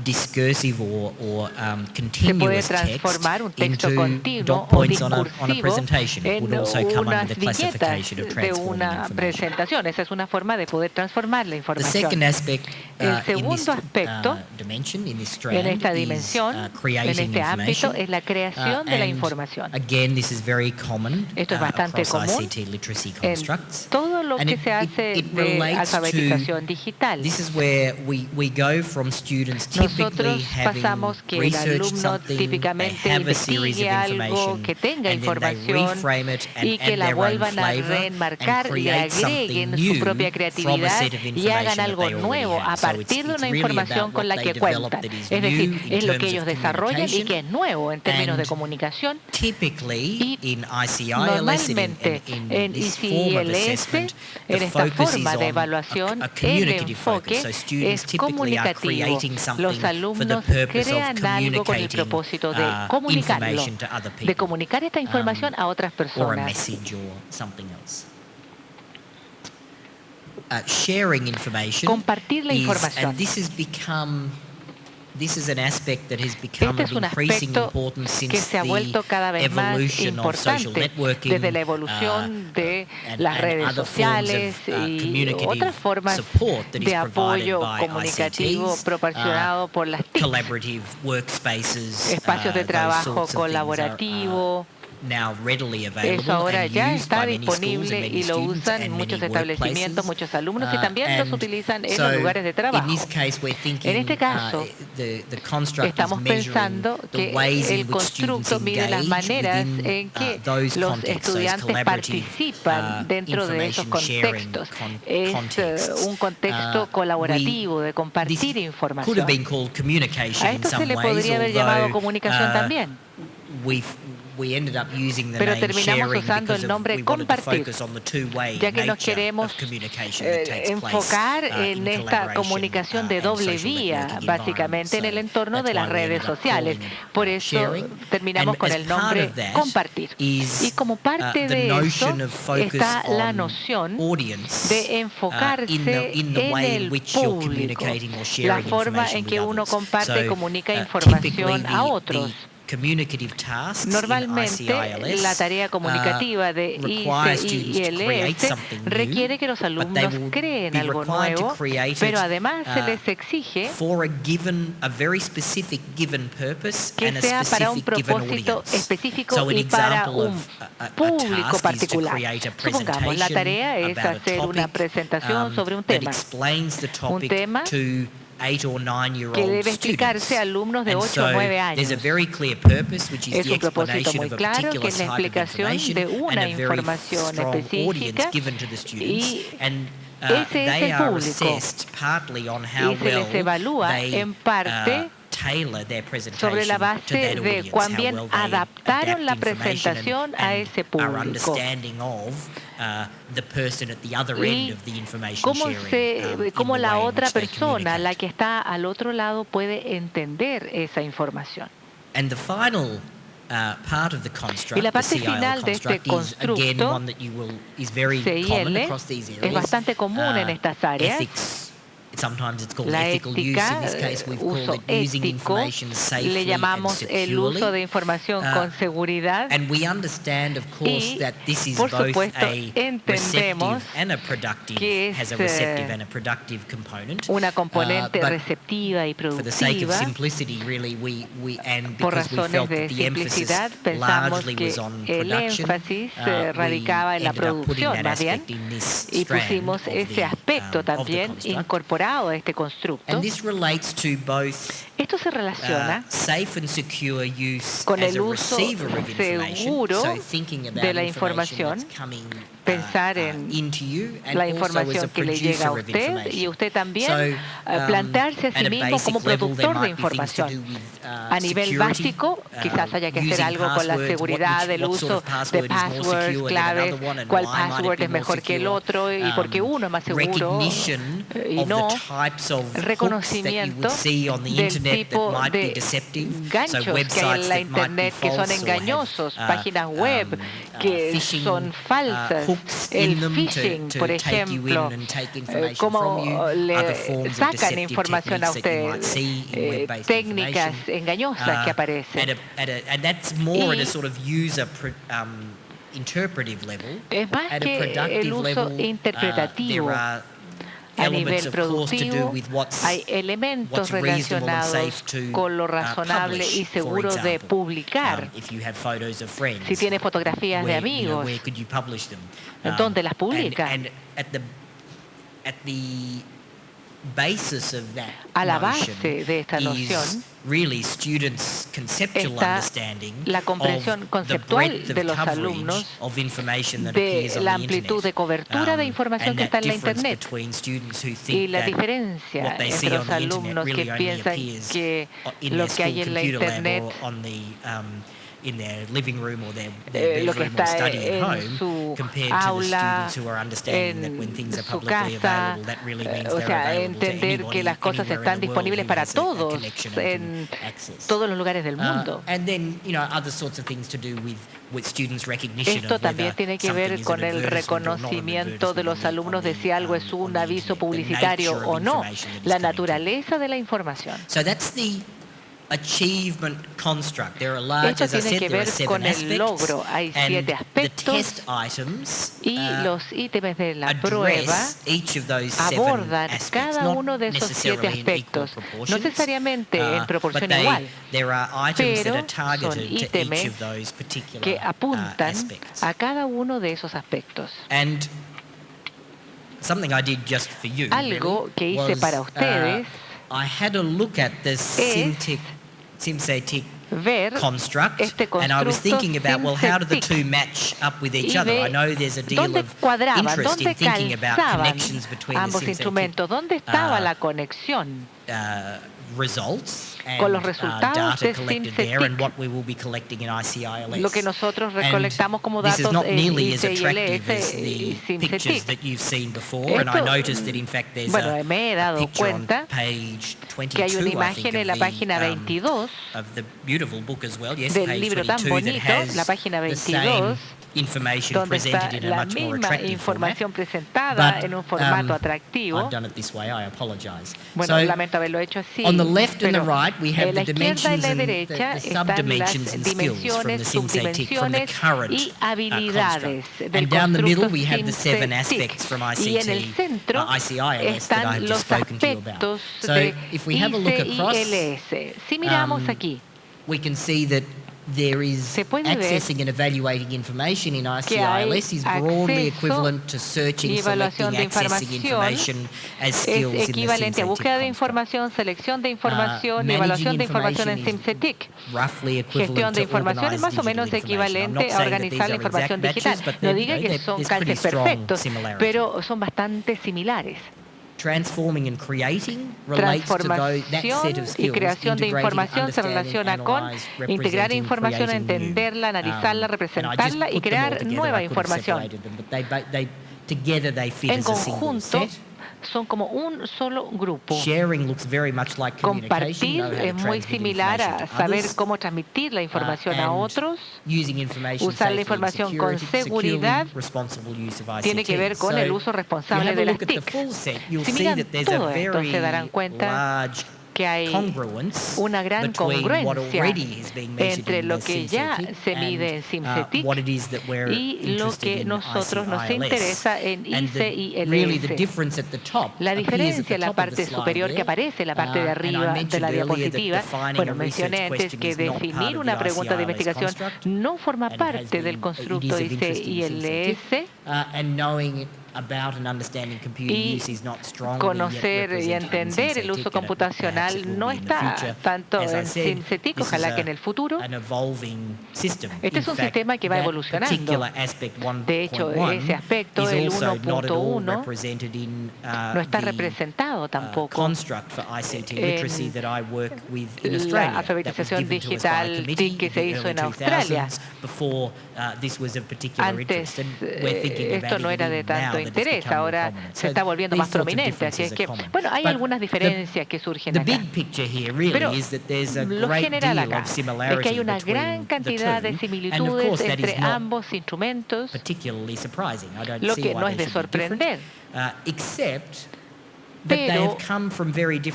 discursive or se puede continuous text transformar un texto into continuo dot o points on a discursivo presentation. It would en also come under unas the viñetas classification of de transforming una information. presentación. Esa es una forma de poder transformar la The información. second aspect El in this segundo aspecto dimension, in this en strand, esta is dimensión, en creating este ámbito, information. es la creación de la And información. again, this is very common Esto es bastante across común ICT literacy en constructs. todo lo And que it- se it- hace it de relates alfabetización digital. This is where we go from students typically Nosotros having pasamos que el researched alumno something, they típicamente have a series of investigue algo, information, que tenga and then they información reframe it and y que add la their own vuelvan a flavor reenmarcar, and le create something agreguen new su propia from a creatividad set of y information hagan that algo they already nuevo have. a So partir de it's una really información about con la what que they develop cuentan. that is Es decir, new in es lo que terms ellos of desarrollan y que es nuevo en términos de And comunicación. Typically, Y in ICILS, normalmente en this form of ICILS, assessment, en the esta focus is forma de on evaluación, a el communicative focus. enfoque So students es typically are comunicativo. creating something Los for the alumnos purpose of crean algo con el communicating propósito de comunicarlo, information to other de people, comunicar esta información a otras or a personas. message or something else. Sharing information Compartir la is, información. and this is an aspect that has become Este of es un increasing aspecto importance que since se ha vuelto cada the vez más evolution of social importante networking, desde la evolución de and las redes other forms sociales of, y communicative otras formas support that is de apoyo provided by comunicativo ICTs, proporcionado por las TIC, collaborative workspaces, espacios de those trabajo sorts of things colaborativo. now readily available Eso ahora and ya used está by many schools and disponible many y lo students usan and muchos many establecimientos, workplaces. muchos alumnos y también los And utilizan en so los lugares de trabajo. in this case we're thinking, En este caso, the construct estamos is measuring pensando the que ways in el which students constructo mide las engage maneras within, en que those los contexts, those estudiantes collaborative, participan dentro de esos information sharing contextos. Es contexts. un contexto colaborativo de compartir Could have información. been called communication A in esto se some le ways, podría haber llamado although, comunicación también. we ended up using the Pero name terminamos sharing usando because el nombre we wanted to compartir, focus on the two-way ya que nos nature queremos of communication that takes enfocar place, en in esta collaboration, comunicación de and doble social vía, networking básicamente en el environments. entorno So de las that's why we redes ended up sociales. calling it, Por eso sharing. terminamos And con as el part nombre of that compartir. is, Y como parte the de eso notion of focus está la on noción audience, de enfocarse in the way en in el which you're público, communicating or la sharing forma information en que with uno others. comparte y So, comunica typically información a otros. Communicative tasks Normalmente, in ICILS, la tarea comunicativa de require students to create ICILS something new, requiere que los but they alumnos will creen be algo required to nuevo, create pero it, además se les exige for a very specific given purpose que and a sea para un specific given propósito audience. específico So an y para example un of a público task is to particular. create a Supongamos, la tarea es presentation hacer about a una topic, presentación sobre un that tema, explains the un topic tema to 8 or 9-year-old que debe students. explicarse a alumnos de And 8 o so 9 there's a años. very clear purpose, which is Es the un propósito explanation muy of a claro, que particular es la type of explicación information de and una a very información strong audience específica, given to the students. y And ese es they el are público. assessed partly on how Y se les evalúa they en parte tailor their presentation sobre la to base that de audience, cuán how bien well they adaptaron la adapt information presentación a and ese are público. understanding of the person at the other end Y of the information cómo, sharing, in cómo the la way in otra which they persona, communicate. la que está al otro lado, puede entender esa información. And the final part of the construct, Y la parte the CIL final de este construct, is again constructo, one that is very CIL, common across these areas. es bastante común en estas áreas. Ethics, sometimes it's called La ethical use. ética, In this case, we've called uso it using ético, information safely le llamamos and el uso de securely. información con seguridad. And we understand, of course, Y, that this is por both supuesto, a entendemos receptive and a productive, que es, has a receptive and a productive component. Una componente But receptiva y for the sake of productiva. simplicity, really, and Por because we razones felt de that the emphasis simplicidad, pensamos largely que was on el production, énfasis we radicaba en la ended up putting producción, that más bien, aspect in this y strand pusimos of ese the, aspecto of the también construct. incorporado a este constructo. And this relates to both Esto se relaciona safe and secure use con as el a uso receiver of information. seguro So thinking about de la information información, that's coming, pensar en into you, and la also as a información que le llega a producer of usted information. y usted también So, plantearse a sí at a mismo basic como level, there productor de might be things to información. do with, A nivel security, básico, quizás haya que hacer using algo con la passwords, seguridad, el what uso sort of de password is more passwords, secure than claves, another one, and cuál why might it password be es more mejor que el secure. otro y por qué uno es más seguro. Recognition y of no the types of hooks that you reconocimiento would see on the del internet that tipo might be de deceptive. So ganchos que hay websites en la that might be Internet que son false or engañosos, have páginas web que phishing son falsas, hooks el in them phishing, to por take you in ejemplo, and take information from cómo you, other le forms of sacan deceptive información a techniques that you might usted, see in web-based técnicas information. engañosas que aparecen. And that's more at Y a sort of user interpretive level. es más At a que el productive uso level, interpretativo. there are A elements, nivel of course, to do productivo, with hay elementos reasonable and safe relacionados to con lo razonable publish, y for seguro de example. publicar. If you have photos of friends, Si tiene fotografías de amigos, where could you publish them? ¿dónde las publica? And at the basis of that A la notion base de esta noción is really students' conceptual está understanding la comprensión of the conceptual breadth de of los coverage alumnos of information that de appears on la the amplitud internet. de cobertura de información And que está that en la difference Internet. between students who Y think la that diferencia what they see entre on los the internet alumnos que really only piensan appears que in lo their que hay school en la computer lab Internet, or on the in their living room or their lo que bedroom or está study at en home, su compared to the aula, students who are understanding that when en things are su publicly casa, available, that really means o they're sea, available to entender anybody, que las cosas anywhere in están the world disponibles who para has a todos connection and en can access. todos los lugares del mundo. And then, other sorts of things to do with students' recognition Esto of también whether tiene que something ver is con an el advertisement or not an reconocimiento de los advertisement alumnos de si algo es un on the aviso internet, the publicitario nature o of no, information that is la coming to you. naturaleza de la información. So that's the achievement construct. There are large, Esto as I tiene said, que there are ver 7 con el aspects, logro. Hay and 7 the aspectos test items y los ítems de la prueba address each of those 7 abordan aspects, cada not uno de esos 7 necessarily in equal aspectos, no proportions, necesariamente en proporción but igual, there are items that pero are targeted son to each ítems of those particular que apuntan aspects. a cada uno de esos aspectos. And something I did just for you Algo really, que hice was, para ustedes I had a look at the SimSATic ver construct, este and I was constructo thinking about, well, how do the two SimSATic match up with each y other? I ve know there's a deal dónde of cuadraban, interest in dónde thinking about calzaban connections between the ambos SimSATic instrumentos, dónde estaba la conexión results and con los resultados data de collected there and SimSATic, what we will be collecting in ICILS. lo que nosotros And recolectamos como this is datos not en nearly as attractive as ICILS the y pictures SimSATic. that you've seen before, and I Esto, noticed that in fact there's bueno, me he a dado picture on cuenta page 22, que hay una I think, imagen en la of página the, 22 of the beautiful book as well. Yes, del page libro tan 22 that bonito, has la página the same 22, information donde está presented in a la much more misma attractive format. información presentada But, en un formato atractivo. I've done it this way, I apologize. Bueno, So, lamento haberlo hecho así. on the left and the pero right, we have en la the izquierda y dimensions la and derecha the están subdimensions las and skills from the dimensiones, SimSATic from the subdimensiones current y habilidades construct. del And down the middle constructo we have the 7 SimSATic. aspects from Y en el centro ICILS that I've están just los spoken to you about. aspectos So de if we have a look across, ICILS. Si miramos aquí, we can see that there is se puede ver accessing and evaluating information in que hay ICILS is broadly acceso equivalent to searching, y evaluación selecting, de accessing information as es skills in the equivalente a búsqueda de SimSATic construct. información, selección de información y evaluación de información en SimSATic. Roughly equivalent Gestión de to información es organized más o digital menos information. I'm equivalente not a saying that organizar these la are información exact digital. matches, but No they're- diga que they're- son there's pretty calces strong perfectos, similarity. pero son bastante similares. Transforming and creating relates to that set Transformación of y skills, creación de integrating, información se understanding, relaciona con analyze, integrar representing, información, creating new. entenderla, analizarla, And I just representarla y put them all crear together. nueva I could have información. separated them, but together they fit En as a single conjunto, set. son como un solo grupo. Sharing looks very much like communication. Compartir Know how to es muy transmit similar a information to saber others, cómo transmitir la información a and otros. using information Usar safely la and información con securely, seguridad responsible use of ICT. tiene que ver con So, el uso if you responsable have de a las look at the TIC. full set, you'll Si see miran that there's a todo esto, very se darán cuenta large que hay congruence una gran between what congruencia already is being measured entre in lo the que ya SimSATic se mide en and, SimSATic what it is that we're y lo interested que in nosotros nos ICILS. interesa en And really the ICILS. difference at the top La appears at diferencia the en la top of the parte slide superior there. que aparece en la parte de And I arriba de la mentioned earlier that diapositiva. defining Bueno, a mencioné research antes question que is not part definir of una the pregunta de ICILS investigación construct, no forma and it has parte del been- constructo it is of interest in ICILS. SimSATic, and knowing about and understanding computer Y use is not strongly yet conocer y represented in entender el SimSATic, uso and perhaps it computacional will no be in the está future. tanto As I en said, SimSATic, this is ojalá que en el futuro. an evolving system. Este es In un fact, sistema que va that evolucionando. particular aspect De hecho, 1.1 ese aspecto, is el also not at all 1.1, represented in no está the representado tampoco construct for ICT literacy en that I work with in la Australia. alfabetización That was given to us by a digital committee que se in the hizo en early Australia. 2000s before this was of particular Antes interest. And we're thinking esto about no it era de even tanto now interés, ahora se está volviendo más prominente. Así es que, bueno, hay algunas diferencias que surgen acá. Pero lo general acá es que hay una gran cantidad de similitudes entre ambos instrumentos, lo que no es de sorprender. Pero, de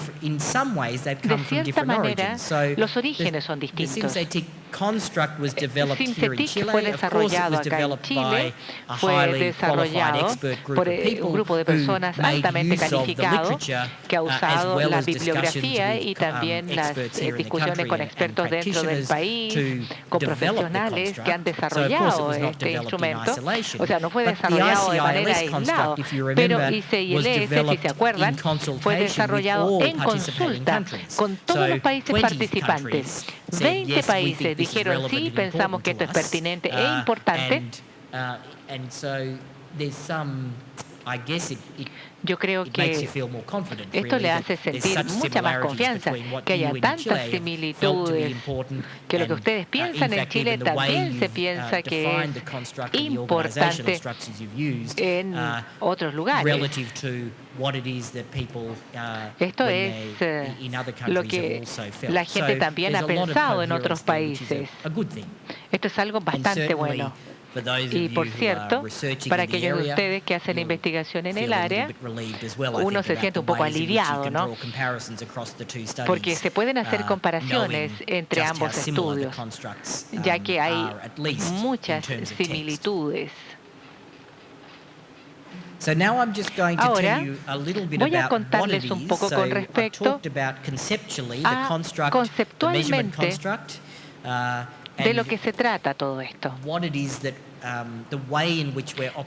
cierta manera, los orígenes son distintos. Synthetic fue desarrollado acá en Chile, fue desarrollado por un grupo de personas altamente calificado que ha usado la bibliografía y también las discusiones con expertos dentro del país, con profesionales que han desarrollado este instrumento. O sea, no fue desarrollado de manera aislada, pero ICILS, si se acuerdan, fue desarrollado en consulta con todos los países participantes. 20 países dijeron sí, pensamos que esto es pertinente e importante. Yo creo que esto le hace sentir mucha más confianza, que haya tantas similitudes, que lo que ustedes piensan en Chile también se piensa que es importante en otros lugares. Esto es lo que la gente también ha pensado en otros países. Esto es algo bastante bueno. Y por cierto, para aquellos de ustedes que hacen investigación en el área, uno se siente un poco aliviado, ¿no? Porque se pueden hacer comparaciones entre ambos estudios, ya que hay muchas similitudes. Ahora voy a contarles un poco con respecto a conceptualmente de lo que se trata todo esto.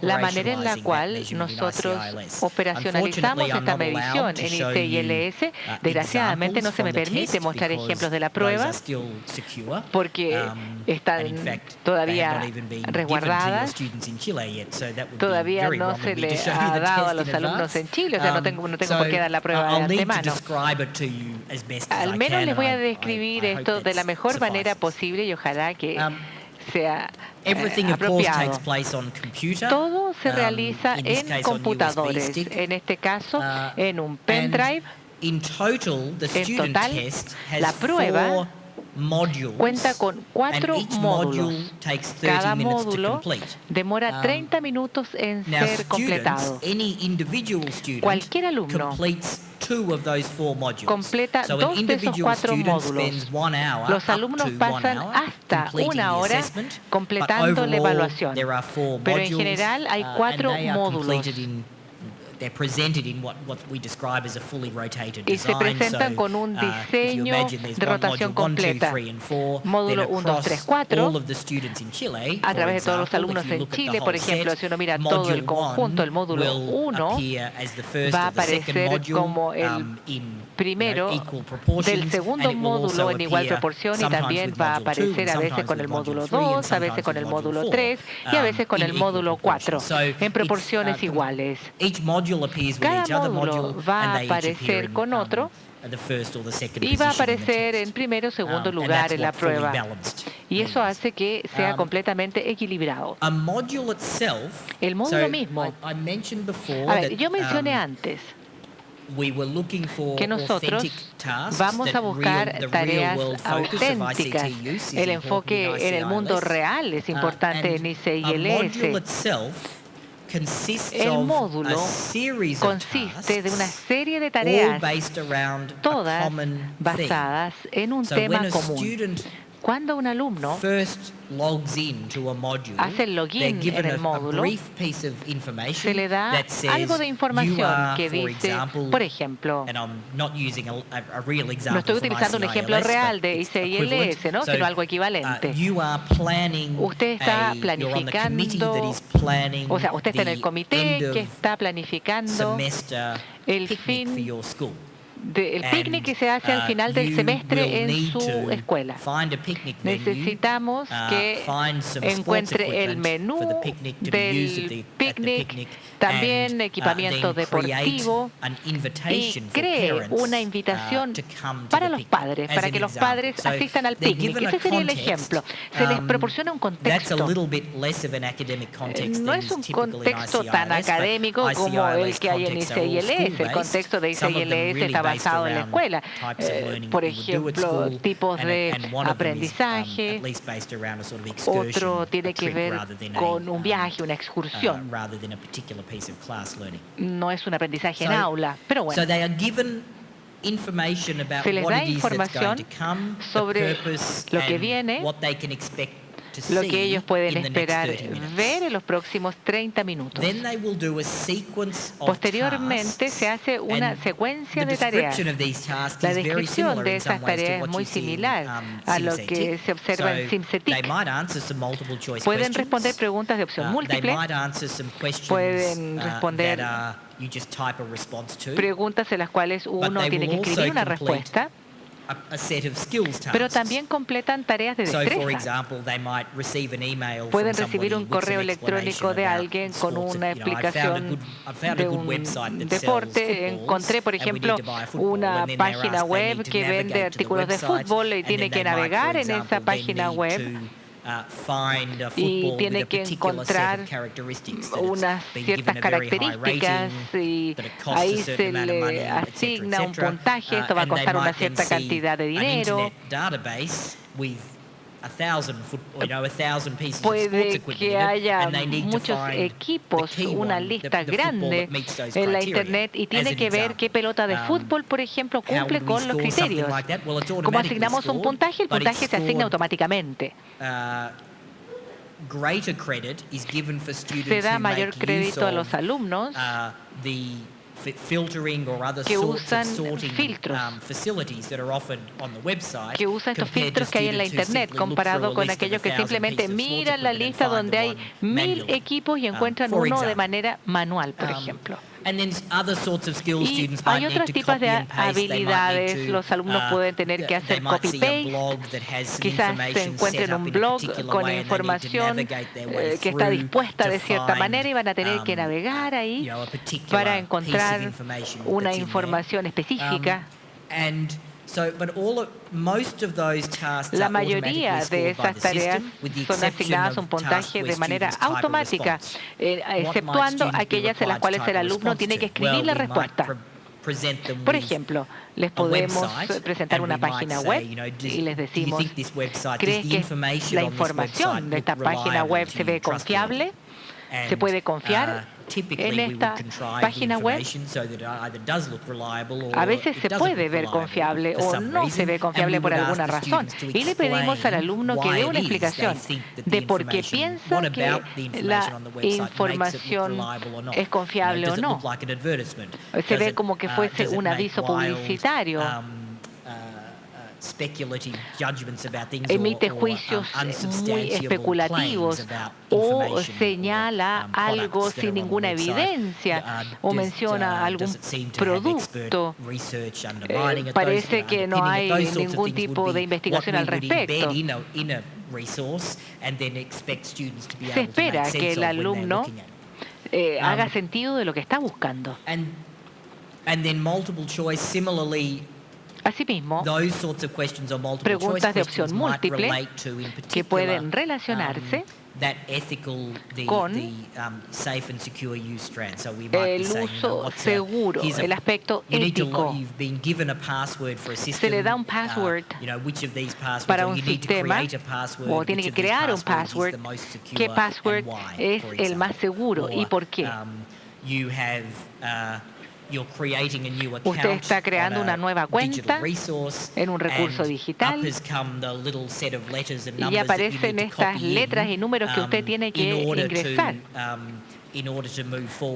La manera en la cual nosotros operacionalizamos esta medición en ICILS, desgraciadamente no se me permite mostrar ejemplos de la prueba porque están todavía resguardadas. Todavía no se le ha dado a los alumnos en Chile, o sea, no tengo por qué dar la prueba de antemano. Al menos les voy a describir esto de la mejor manera posible y ojalá que sea apropiado. Todo se realiza en computadores, en este caso en un pendrive. En total, la prueba cuenta con 4 módulos. Cada módulo demora 30 minutos en ser completado. Cualquier alumno completa 2 de esos 4 módulos. Los alumnos pasan hasta 1 hora completando la evaluación. Pero en general hay 4 módulos. Y se presentan con un diseño de rotación completa. Módulo 1, 2, 3, 4. A través de todos los alumnos en Chile, por ejemplo, si uno mira todo el conjunto, el módulo 1 va a aparecer como el primero del segundo módulo en igual proporción y también va a aparecer a veces con el módulo 2, a veces con el módulo 3 y a veces con el módulo 4 en proporciones iguales. Cada módulo va a aparecer con otro y va a aparecer en primero o segundo lugar en la prueba. Y eso hace que sea completamente equilibrado. El módulo mismo. A ver, yo mencioné antes que nosotros vamos a buscar tareas auténticas. El enfoque en el mundo real es importante en ICILS. El módulo consiste de una serie de tareas, todas basadas en un tema común. Cuando un alumno hace el login en el módulo, se le da algo de información que dice, por ejemplo, no estoy utilizando un ejemplo real de ICILS, ¿no? Sino algo equivalente. Usted está planificando, o sea, usted está en el comité que está planificando el fin del picnic que se hace al final del semestre en su escuela. Necesitamos que encuentre el menú del picnic, también equipamiento deportivo, y cree una invitación para los padres, para que los padres asistan al picnic. Ese sería el ejemplo. Se les proporciona un contexto. No es un contexto tan académico como el que hay en ICILS. El contexto de ICILS está basado en la escuela. Por ejemplo, tipos de aprendizaje. Otro tiene que ver con un viaje, una excursión. No es un aprendizaje en aula, pero bueno. Se les da información sobre lo que viene, lo que ellos pueden esperar ver en los próximos 30 minutos. Posteriormente se hace una secuencia de tareas. La descripción de esas tareas es muy similar a lo que se observa en SimCityc. Pueden responder preguntas de opción múltiple, pueden responder preguntas en las cuales uno tiene que escribir una respuesta, pero también completan tareas de destreza. Pueden recibir un correo electrónico de alguien con una explicación de un deporte. Encontré, por ejemplo, una página web que vende artículos de fútbol y tiene que navegar en esa página web y tiene que encontrar unas ciertas características y ahí se le asigna un puntaje. Esto va a costar una cierta cantidad de dinero. Puede que haya muchos equipos, una lista grande en la Internet, y tiene que ver qué pelota de fútbol, por ejemplo, cumple con los criterios. Como asignamos un puntaje, el puntaje se asigna automáticamente. Se da mayor crédito a los alumnos que usan filtros, que usan estos filtros que hay en la Internet, comparado con aquellos que simplemente miran la lista donde hay 1000 equipos y encuentran uno de manera manual, por ejemplo. Y hay otros tipos de habilidades. Los alumnos pueden tener que hacer copy-paste. Quizás se encuentren un blog con información que está dispuesta de cierta manera y van a tener que navegar ahí para encontrar una información específica. La mayoría de esas tareas son asignadas a un puntaje de manera automática, exceptuando aquellas en las cuales el alumno tiene que escribir la respuesta. Por ejemplo, les podemos presentar una página web y les decimos, ¿crees que la información de esta página web se ve confiable? ¿Se puede confiar en esta página web? A veces se puede ver confiable o no se ve confiable por alguna razón. Y le pedimos al alumno que dé una explicación de por qué piensa que la información es confiable o no. Se ve como que fuese un aviso publicitario. Emite juicios muy especulativos o señala algo sin ninguna evidencia o menciona algún producto. Parece que no hay ningún tipo de investigación al respecto. Se espera que el alumno haga sentido de lo que está buscando. Asimismo, preguntas de opción múltiple que pueden relacionarse con el uso seguro, el aspecto ético. Se le da un password para un sistema, o tiene que crear un password. ¿Qué password es el más seguro y por qué? Usted está creando una nueva cuenta en un recurso digital y aparecen estas letras y números que usted tiene que ingresar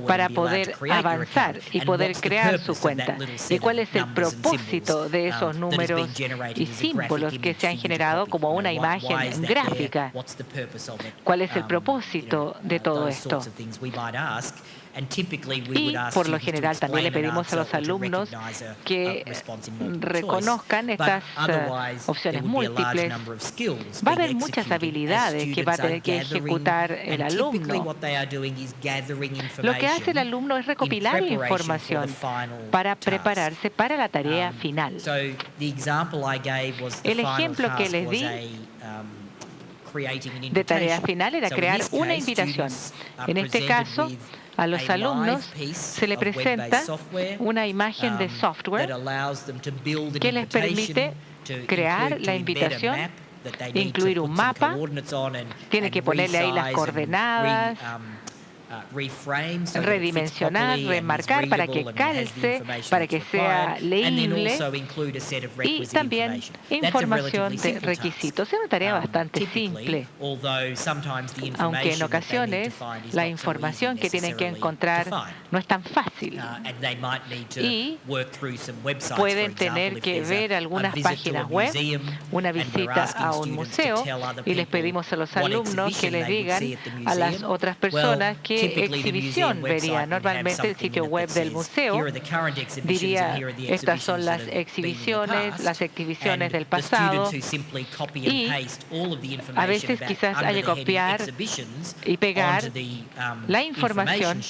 para poder avanzar y poder crear su cuenta. ¿Y cuál es el propósito de esos números y símbolos que se han generado como una imagen gráfica? ¿Cuál es el propósito de todo esto? Y por lo general también le pedimos a los alumnos que reconozcan estas opciones múltiples. Va a haber muchas habilidades que va a tener que ejecutar el alumno. Lo que hace el alumno es recopilar la información para prepararse para la tarea final. El ejemplo que les di de tarea final era crear una invitación. En este caso, a los alumnos se les presenta una imagen de software que les permite crear la invitación, incluir un mapa, tiene que ponerle ahí las coordenadas, redimensionar, remarcar para que calce, para que sea leíble y también información de requisitos. Es una tarea bastante simple, aunque en ocasiones la información que tienen que encontrar no es tan fácil y pueden tener que ver algunas páginas web, una visita a un museo, y les pedimos a los alumnos que les digan a las otras personas qué exhibición vería. Normalmente el sitio web del museo diría: estas son las exhibiciones del pasado, y a veces quizás haya que copiar y pegar la información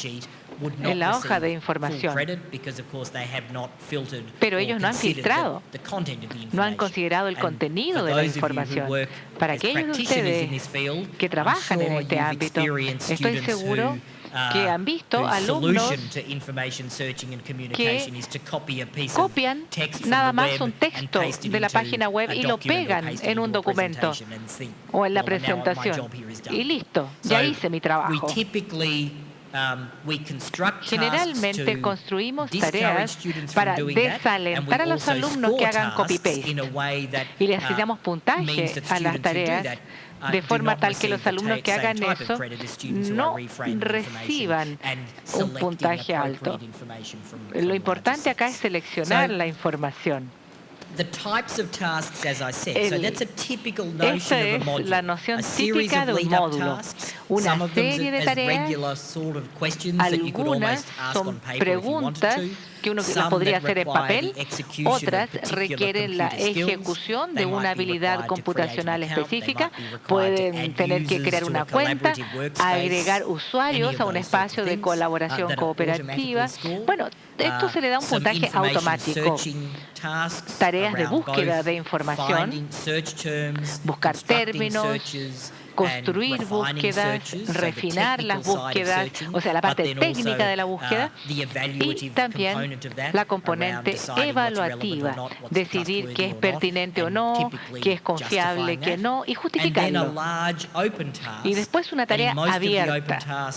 en la hoja de información. Pero ellos no han filtrado, no han considerado el contenido de la información. Para aquellos de ustedes que trabajan en este ámbito, estoy seguro que han visto alumnos que copian nada más un texto de la página web y lo pegan en un documento o en la presentación. Y listo, ya hice mi trabajo. Generalmente construimos tareas para desalentar a los alumnos que hagan copy-paste y les asignamos puntaje a las tareas de forma tal que los alumnos que hagan eso no reciban un puntaje alto. Lo importante acá es seleccionar la información. Esta es la noción típica de un módulo. Una serie de tareas, algunas son preguntas que uno las podría hacer en papel, otras requieren la ejecución de una habilidad computacional específica, pueden tener que crear una cuenta, agregar usuarios a un espacio de colaboración cooperativa. Bueno, esto se le da un puntaje automático. Tareas de búsqueda de información, buscar términos, construir búsquedas, refinar las búsquedas, o sea, la parte técnica de la búsqueda, y también la componente evaluativa, decidir qué es pertinente o no, qué es confiable, qué no, y justificarlo. Y después una tarea abierta.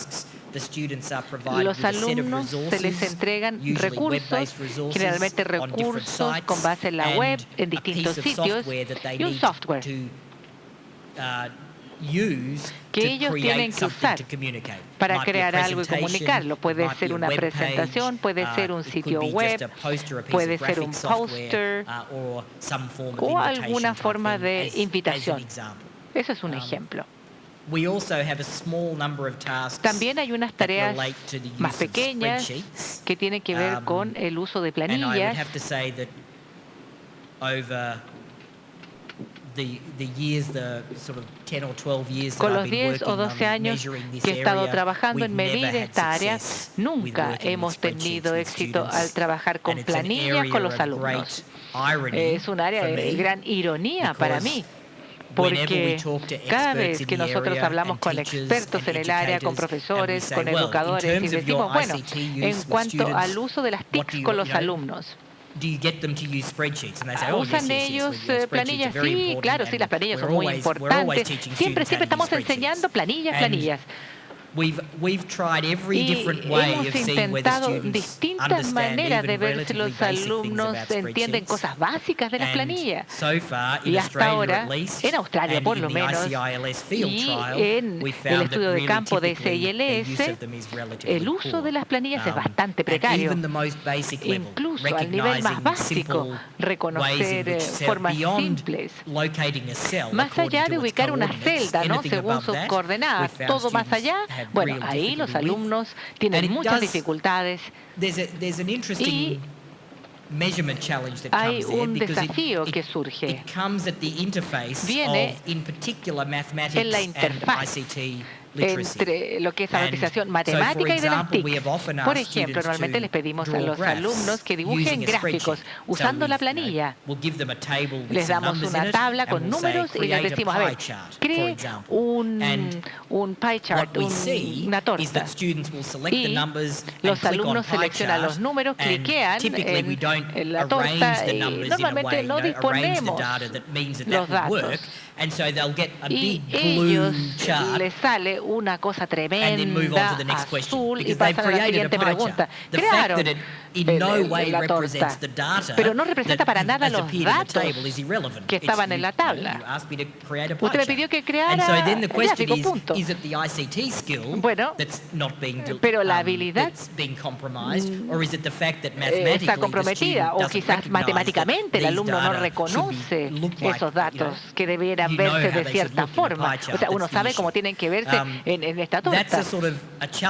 Los alumnos se les entregan recursos, generalmente recursos con base en la web, en distintos sitios, y un software que ellos tienen que usar para crear algo y comunicarlo. Puede ser una presentación, puede ser un sitio web, puede ser un póster o alguna forma de invitación. Eso es un ejemplo. También hay unas tareas más pequeñas que tienen que ver con el uso de planillas. Con los 10 o 12 años que he estado trabajando en medir esta área, nunca hemos tenido éxito al trabajar con planillas con los alumnos. Es un área de gran ironía para mí, porque cada vez que nosotros hablamos con expertos en el área, con profesores, con educadores, y decimos, bueno, en cuanto al uso de las TICs con los alumnos, ¿usan ellos planillas? Sí, claro, sí, las planillas son muy importantes. Siempre estamos enseñando planillas. Y hemos intentado distintas maneras de ver si los alumnos entienden cosas básicas de las planillas. Y hasta ahora, en Australia por lo menos, y en el estudio de campo de SILS, el uso de las planillas es bastante precario. Incluso al nivel más básico, reconocer formas simples. Más allá de ubicar una celda, ¿no?, según sus coordenadas, todo más allá, Bueno, ahí los alumnos tienen muchas dificultades y hay un desafío que surge. Viene en la interfaz entre lo que es alfabetización matemática y de las TIC. Por ejemplo, normalmente les pedimos a los alumnos que dibujen gráficos usando la planilla. Les damos una tabla con números y les decimos, a ver, cree un pie chart, una torta. Y los alumnos seleccionan los números, cliquean en la torta y normalmente no disponemos los datos. Y ellos les sale una cosa tremenda, azul, y pasan a la siguiente pregunta. Crearon la torta, pero no representa para nada los datos que estaban en la tabla. Usted me pidió que creara el gráfico, punto. Bueno, pero la habilidad está comprometida, o quizás matemáticamente el alumno no reconoce esos datos que debieran verse de cierta forma. O sea, uno sabe cómo tienen que verse en esta torta.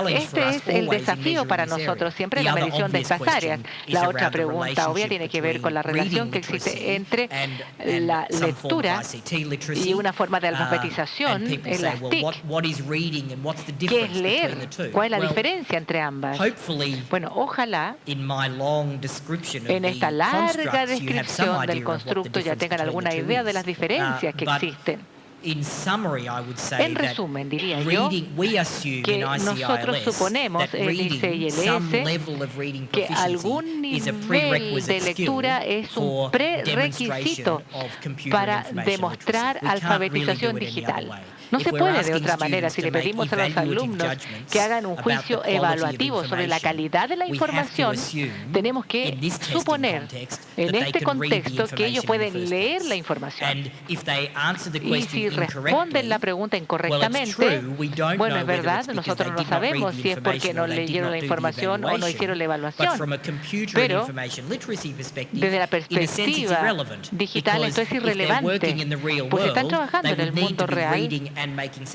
Este es el desafío para nosotros siempre en la medición de estas áreas. La otra pregunta obvia tiene que ver con la relación que existe entre la lectura y una forma de alfabetización en las TIC. ¿Qué es leer? ¿Cuál es la diferencia entre ambas? Bueno, ojalá en esta larga descripción del constructo ya tengan alguna idea de las diferencias que existen. En resumen, diría yo que nosotros suponemos en ICILS que algún nivel de lectura es un prerequisito para demostrar alfabetización digital. No se puede de otra manera. Si le pedimos a los alumnos que hagan un juicio evaluativo sobre la calidad de la información, tenemos que suponer en este contexto que ellos pueden leer la información. Y si responden la pregunta incorrectamente, bueno, es verdad, nosotros no sabemos si es porque no leyeron la información o no hicieron la evaluación. Pero desde la perspectiva digital esto es irrelevante, pues están trabajando en el mundo real,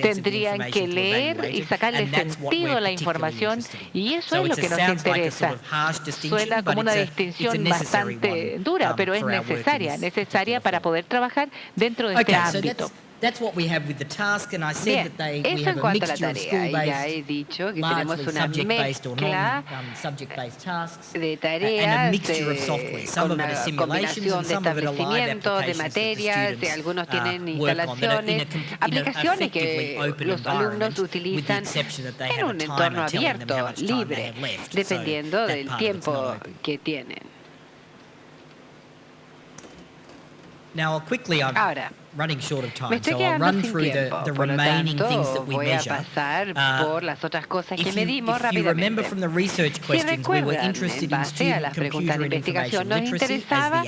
tendrían que leer y sacarle sentido a la información, y eso es lo que nos interesa. Suena como una distinción bastante dura, pero es necesaria para poder trabajar dentro de este ámbito. Bien, eso en cuanto a la tarea. Y ya he dicho que tenemos una mezcla de tareas con una combinación de establecimientos, de materias, de algunos tienen instalaciones, aplicaciones que los alumnos utilizan en un entorno abierto, libre, dependiendo del tiempo que tienen. Ahora, me estoy quedando sin tiempo, por lo tanto voy a pasar por las otras cosas que medimos rápidamente. Si recuerdan, en base a las preguntas de investigación, nos interesaba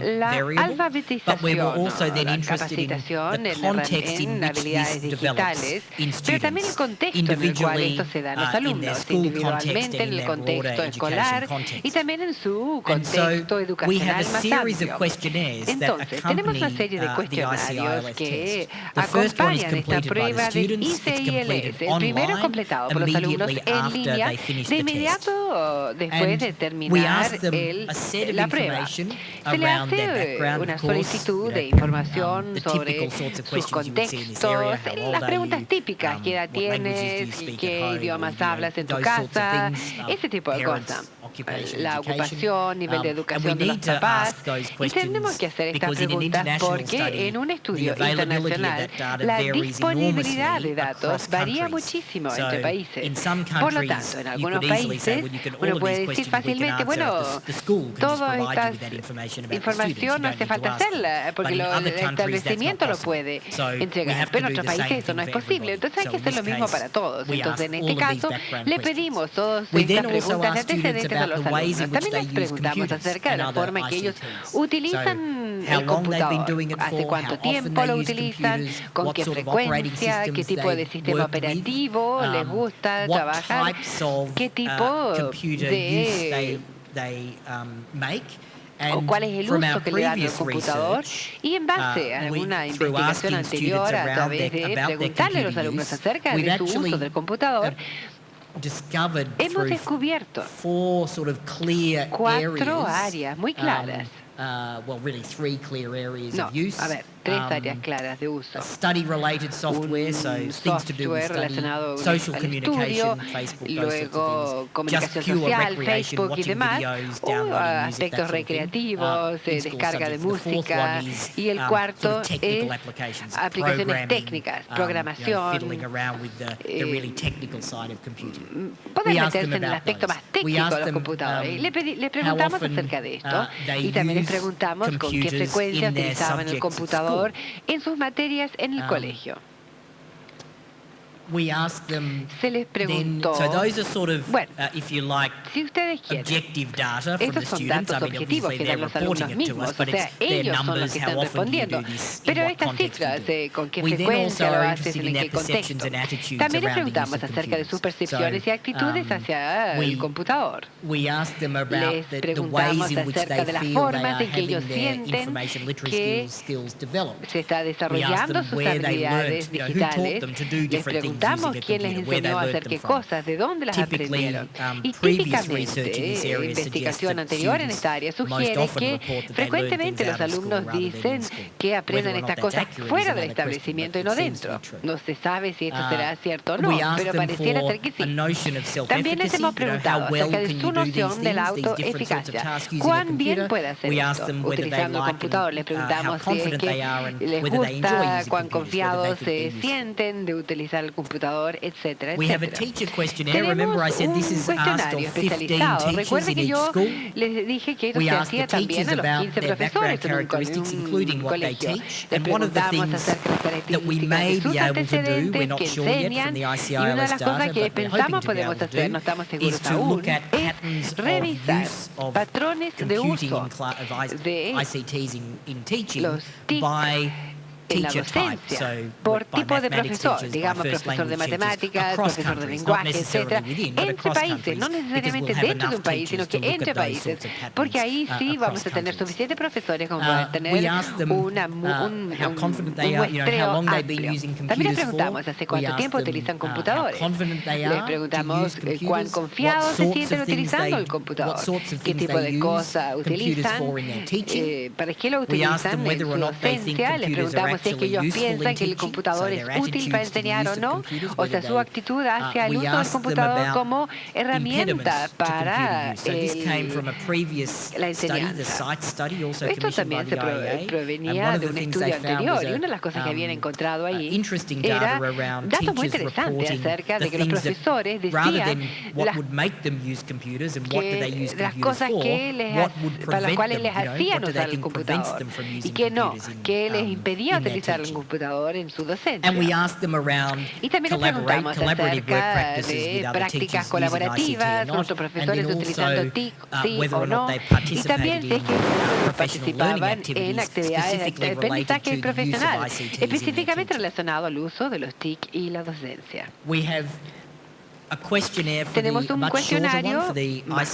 la alfabetización, la capacitación en habilidades digitales, pero también el contexto en el cual esto se da a los alumnos, individualmente, en el contexto escolar y también en su contexto educacional más amplio. Entonces, tenemos una serie de cuestionarios que acompañan esta prueba de ICILS. El primero completado por los alumnos en línea de inmediato después de terminar la prueba. Se le hace una solicitud de información sobre sus contextos, las preguntas típicas: ¿qué edad tienes? ¿Qué idiomas hablas en tu casa? Ese tipo de cosas. La ocupación, nivel de educación de los papás. Y tenemos que hacer estas preguntas porque en un estudio internacional la disponibilidad de datos varía muchísimo entre países. Por lo tanto, en algunos países uno puede decir fácilmente, bueno, toda esta información no hace falta hacerla porque el establecimiento lo puede entregar, pero en otros países eso no es posible. Entonces hay que hacer lo mismo para todos. Entonces, en este caso, le pedimos todas estas preguntas de antecedentes a los alumnos. También les preguntamos acerca de la forma en que ellos utilizan el computador. ¿Hace cuánto tiempo lo utilizan? ¿Con qué frecuencia? ¿Qué tipo de sistema operativo les gusta trabajar? ¿Qué tipo de o cuál es el uso que le dan al computador, y en base a alguna investigación anterior, a través de preguntarle a los alumnos acerca de su uso del computador, hemos descubierto 4 áreas muy claras. Tres áreas claras de uso. Un software relacionado al estudio, luego comunicación social, Facebook y demás, aspectos recreativos, descarga de música, y el cuarto es aplicaciones técnicas, programación. Pueden meterse en el aspecto más técnico de los computadores. Y le preguntamos acerca de esto, y también les preguntamos con qué frecuencia utilizaban el computador en sus materias en el colegio. Se les preguntó, bueno, si ustedes quieren, estos son datos objetivos que dan los alumnos mismos, o sea, ellos son los que están respondiendo, pero estas cifras, con qué frecuencia lo haces, en qué contexto. También les preguntamos acerca de sus percepciones y actitudes hacia el computador. Les preguntamos acerca de las formas en que ellos sienten que se está desarrollando sus habilidades digitales. Les preguntamos quién les enseñó a hacer qué cosas, de dónde las aprendieron. Y típicamente, investigación anterior en esta área sugiere que frecuentemente los alumnos dicen que aprenden estas cosas fuera del establecimiento y no dentro. No se sabe si esto será cierto o no, pero pareciera ser que sí. También les hemos preguntado acerca de su noción de la autoeficacia. ¿Cuán bien puede hacer esto utilizando el computador? Les preguntamos si es que les gusta, cuán confiados se sienten de utilizar el computador, etcétera, etcétera. Tenemos un cuestionario especializado. Recuerden que yo les dije que esto se hacía también a los 15 profesores en un colegio. Les preguntamos acerca de las características de sus antecedentes, que enseñan, y una de las cosas que pensamos podemos hacer, no estamos seguros aún, es revisar patrones de uso de los TIC en la docencia, por tipo de profesor, digamos, profesor de matemáticas, profesor de lenguaje, etcétera, entre países, no necesariamente dentro de un país, sino que entre países, porque ahí sí vamos a tener suficientes profesores como para tener un muestreo amplio. También les preguntamos hace cuánto tiempo utilizan computadores. Les preguntamos cuán confiados se sienten utilizando el computador, qué tipo de cosas utilizan, para qué lo utilizan en su docencia. Les preguntamos si es que ellos piensan que el computador es útil para enseñar o no, o sea, su actitud hacia el uso del computador como herramienta para la enseñanza. Esto también se provenía de un estudio anterior, y una de las cosas que habían encontrado ahí era datos muy interesantes acerca de que los profesores decían las cosas para las cuales les hacían usar el computador y que no, que les impedía utilizar el computador en su docencia. Y también les preguntamos acerca de prácticas colaborativas, nuestros profesores utilizando TIC, sí o no, y también si es que participaban en actividades de aprendizaje profesional, específicamente relacionado al uso de los TIC y la docencia. Tenemos un cuestionario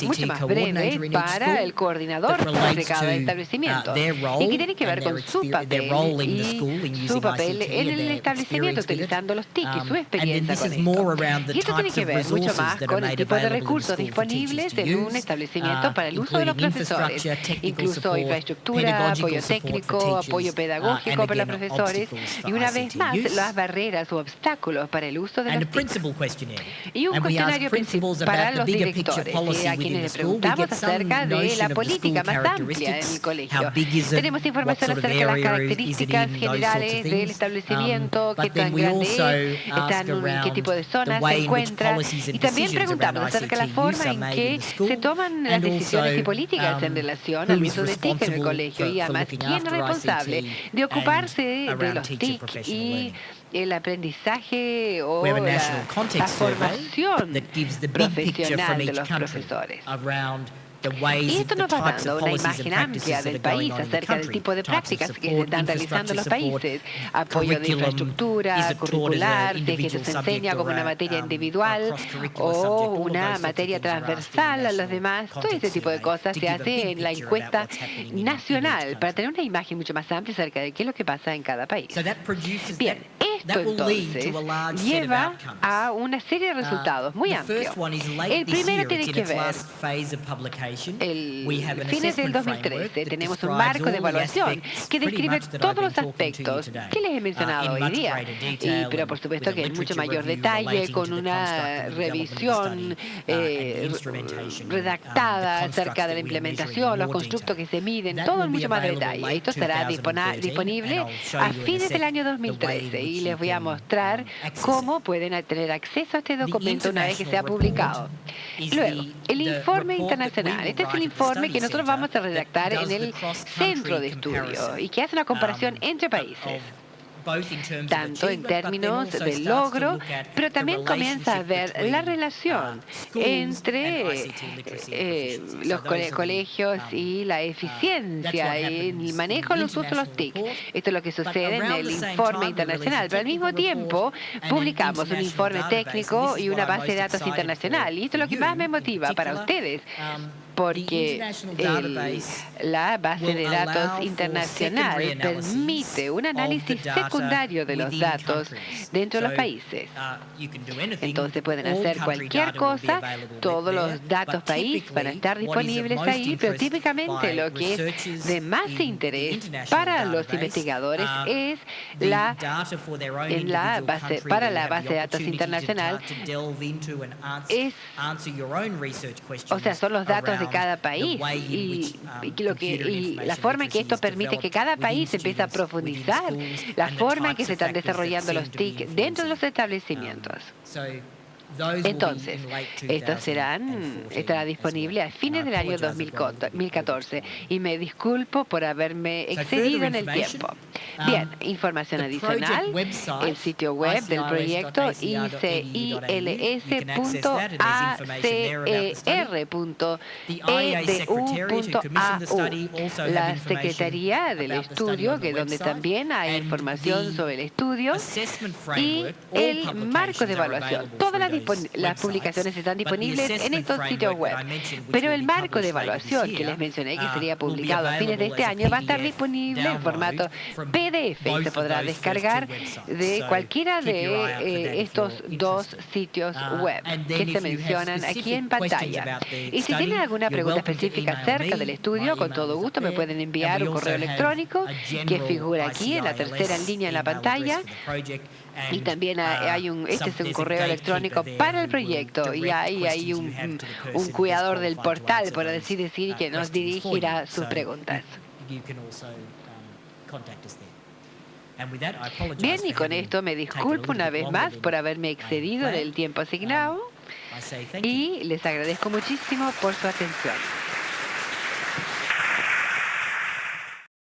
mucho más breve para el coordinador de cada establecimiento y que tiene que ver con su papel en el establecimiento utilizando los TIC y su experiencia con esto. Y esto tiene que ver mucho más con el tipo de recursos disponibles en un establecimiento para el uso de los profesores, incluso infraestructura, apoyo técnico, apoyo pedagógico para los profesores y, una vez más, las barreras o obstáculos para el uso de los TIC. Y un cuestionario principal para los directores, a quienes les preguntamos acerca de la política más amplia en el colegio. Tenemos información acerca de las características generales del establecimiento, qué tan grande es, qué tipo de zonas se encuentra, y también preguntamos acerca de la forma en que se toman las decisiones y políticas en relación al uso de TIC en el colegio, y además quién es responsable de ocuparse de los TIC y el aprendizaje o la formación profesional de los profesores. Y esto nos va dando una imagen amplia del país acerca del tipo de prácticas que se están realizando en los países. Apoyo de infraestructura, curricular, de que se enseña como una materia individual o una materia transversal a los demás. Todo ese tipo de cosas se hace en la encuesta nacional para tener una imagen mucho más amplia acerca de qué es lo que pasa en cada país. Bien, esto entonces lleva a una serie de resultados muy amplios. El primero tiene que ver el fines del 2013. Tenemos un marco de evaluación que describe todos los aspectos que les he mencionado hoy día, pero por supuesto que en mucho mayor detalle, con una revisión redactada acerca de la implementación, los constructos que se miden, todo en mucho más detalle. Esto será disponible a fines del año 2013 y les voy a mostrar cómo pueden tener acceso a este documento una vez que sea publicado. Luego, el informe internacional. Este es el informe que nosotros vamos a redactar en el centro de estudio y que hace una comparación entre países, tanto en términos de logro, pero también comienza a ver la relación entre los colegios y la eficiencia en el manejo de los usos de los TIC. Esto es lo que sucede en el informe internacional, pero al mismo tiempo publicamos un informe técnico y una base de datos internacional. Y esto es lo que más me motiva para ustedes, porque la base de datos internacional permite un análisis secundario de los datos dentro de los países. Entonces pueden hacer cualquier cosa, todos los datos país van a estar disponibles ahí, pero típicamente lo que es de más interés para los investigadores es para la base de datos internacional, son los datos de cada país y la forma en que esto permite que cada país empiece a profundizar la forma en que se están desarrollando los TIC dentro de los establecimientos. Entonces, estos estará disponible a fines del año 2014 y me disculpo por haberme excedido en el tiempo. Bien, información adicional, el sitio web del proyecto icils.acer.edu.au. La Secretaría del Estudio, que donde también hay información sobre el estudio, y el marco de evaluación. Todas las publicaciones están disponibles en estos sitios web, pero el marco de evaluación que les mencioné, que sería publicado a fines de este año, va a estar disponible en formato PDF y se podrá descargar de cualquiera de estos dos sitios web que se mencionan aquí en pantalla. Y si tienen alguna pregunta específica acerca del estudio, con todo gusto me pueden enviar un correo electrónico que figura aquí en la tercera línea en la pantalla. Y también este es un correo electrónico para el proyecto y hay un cuidador del portal, por así decir, que nos dirigirá sus preguntas. Bien, y con esto me disculpo una vez más por haberme excedido del tiempo asignado y les agradezco muchísimo por su atención.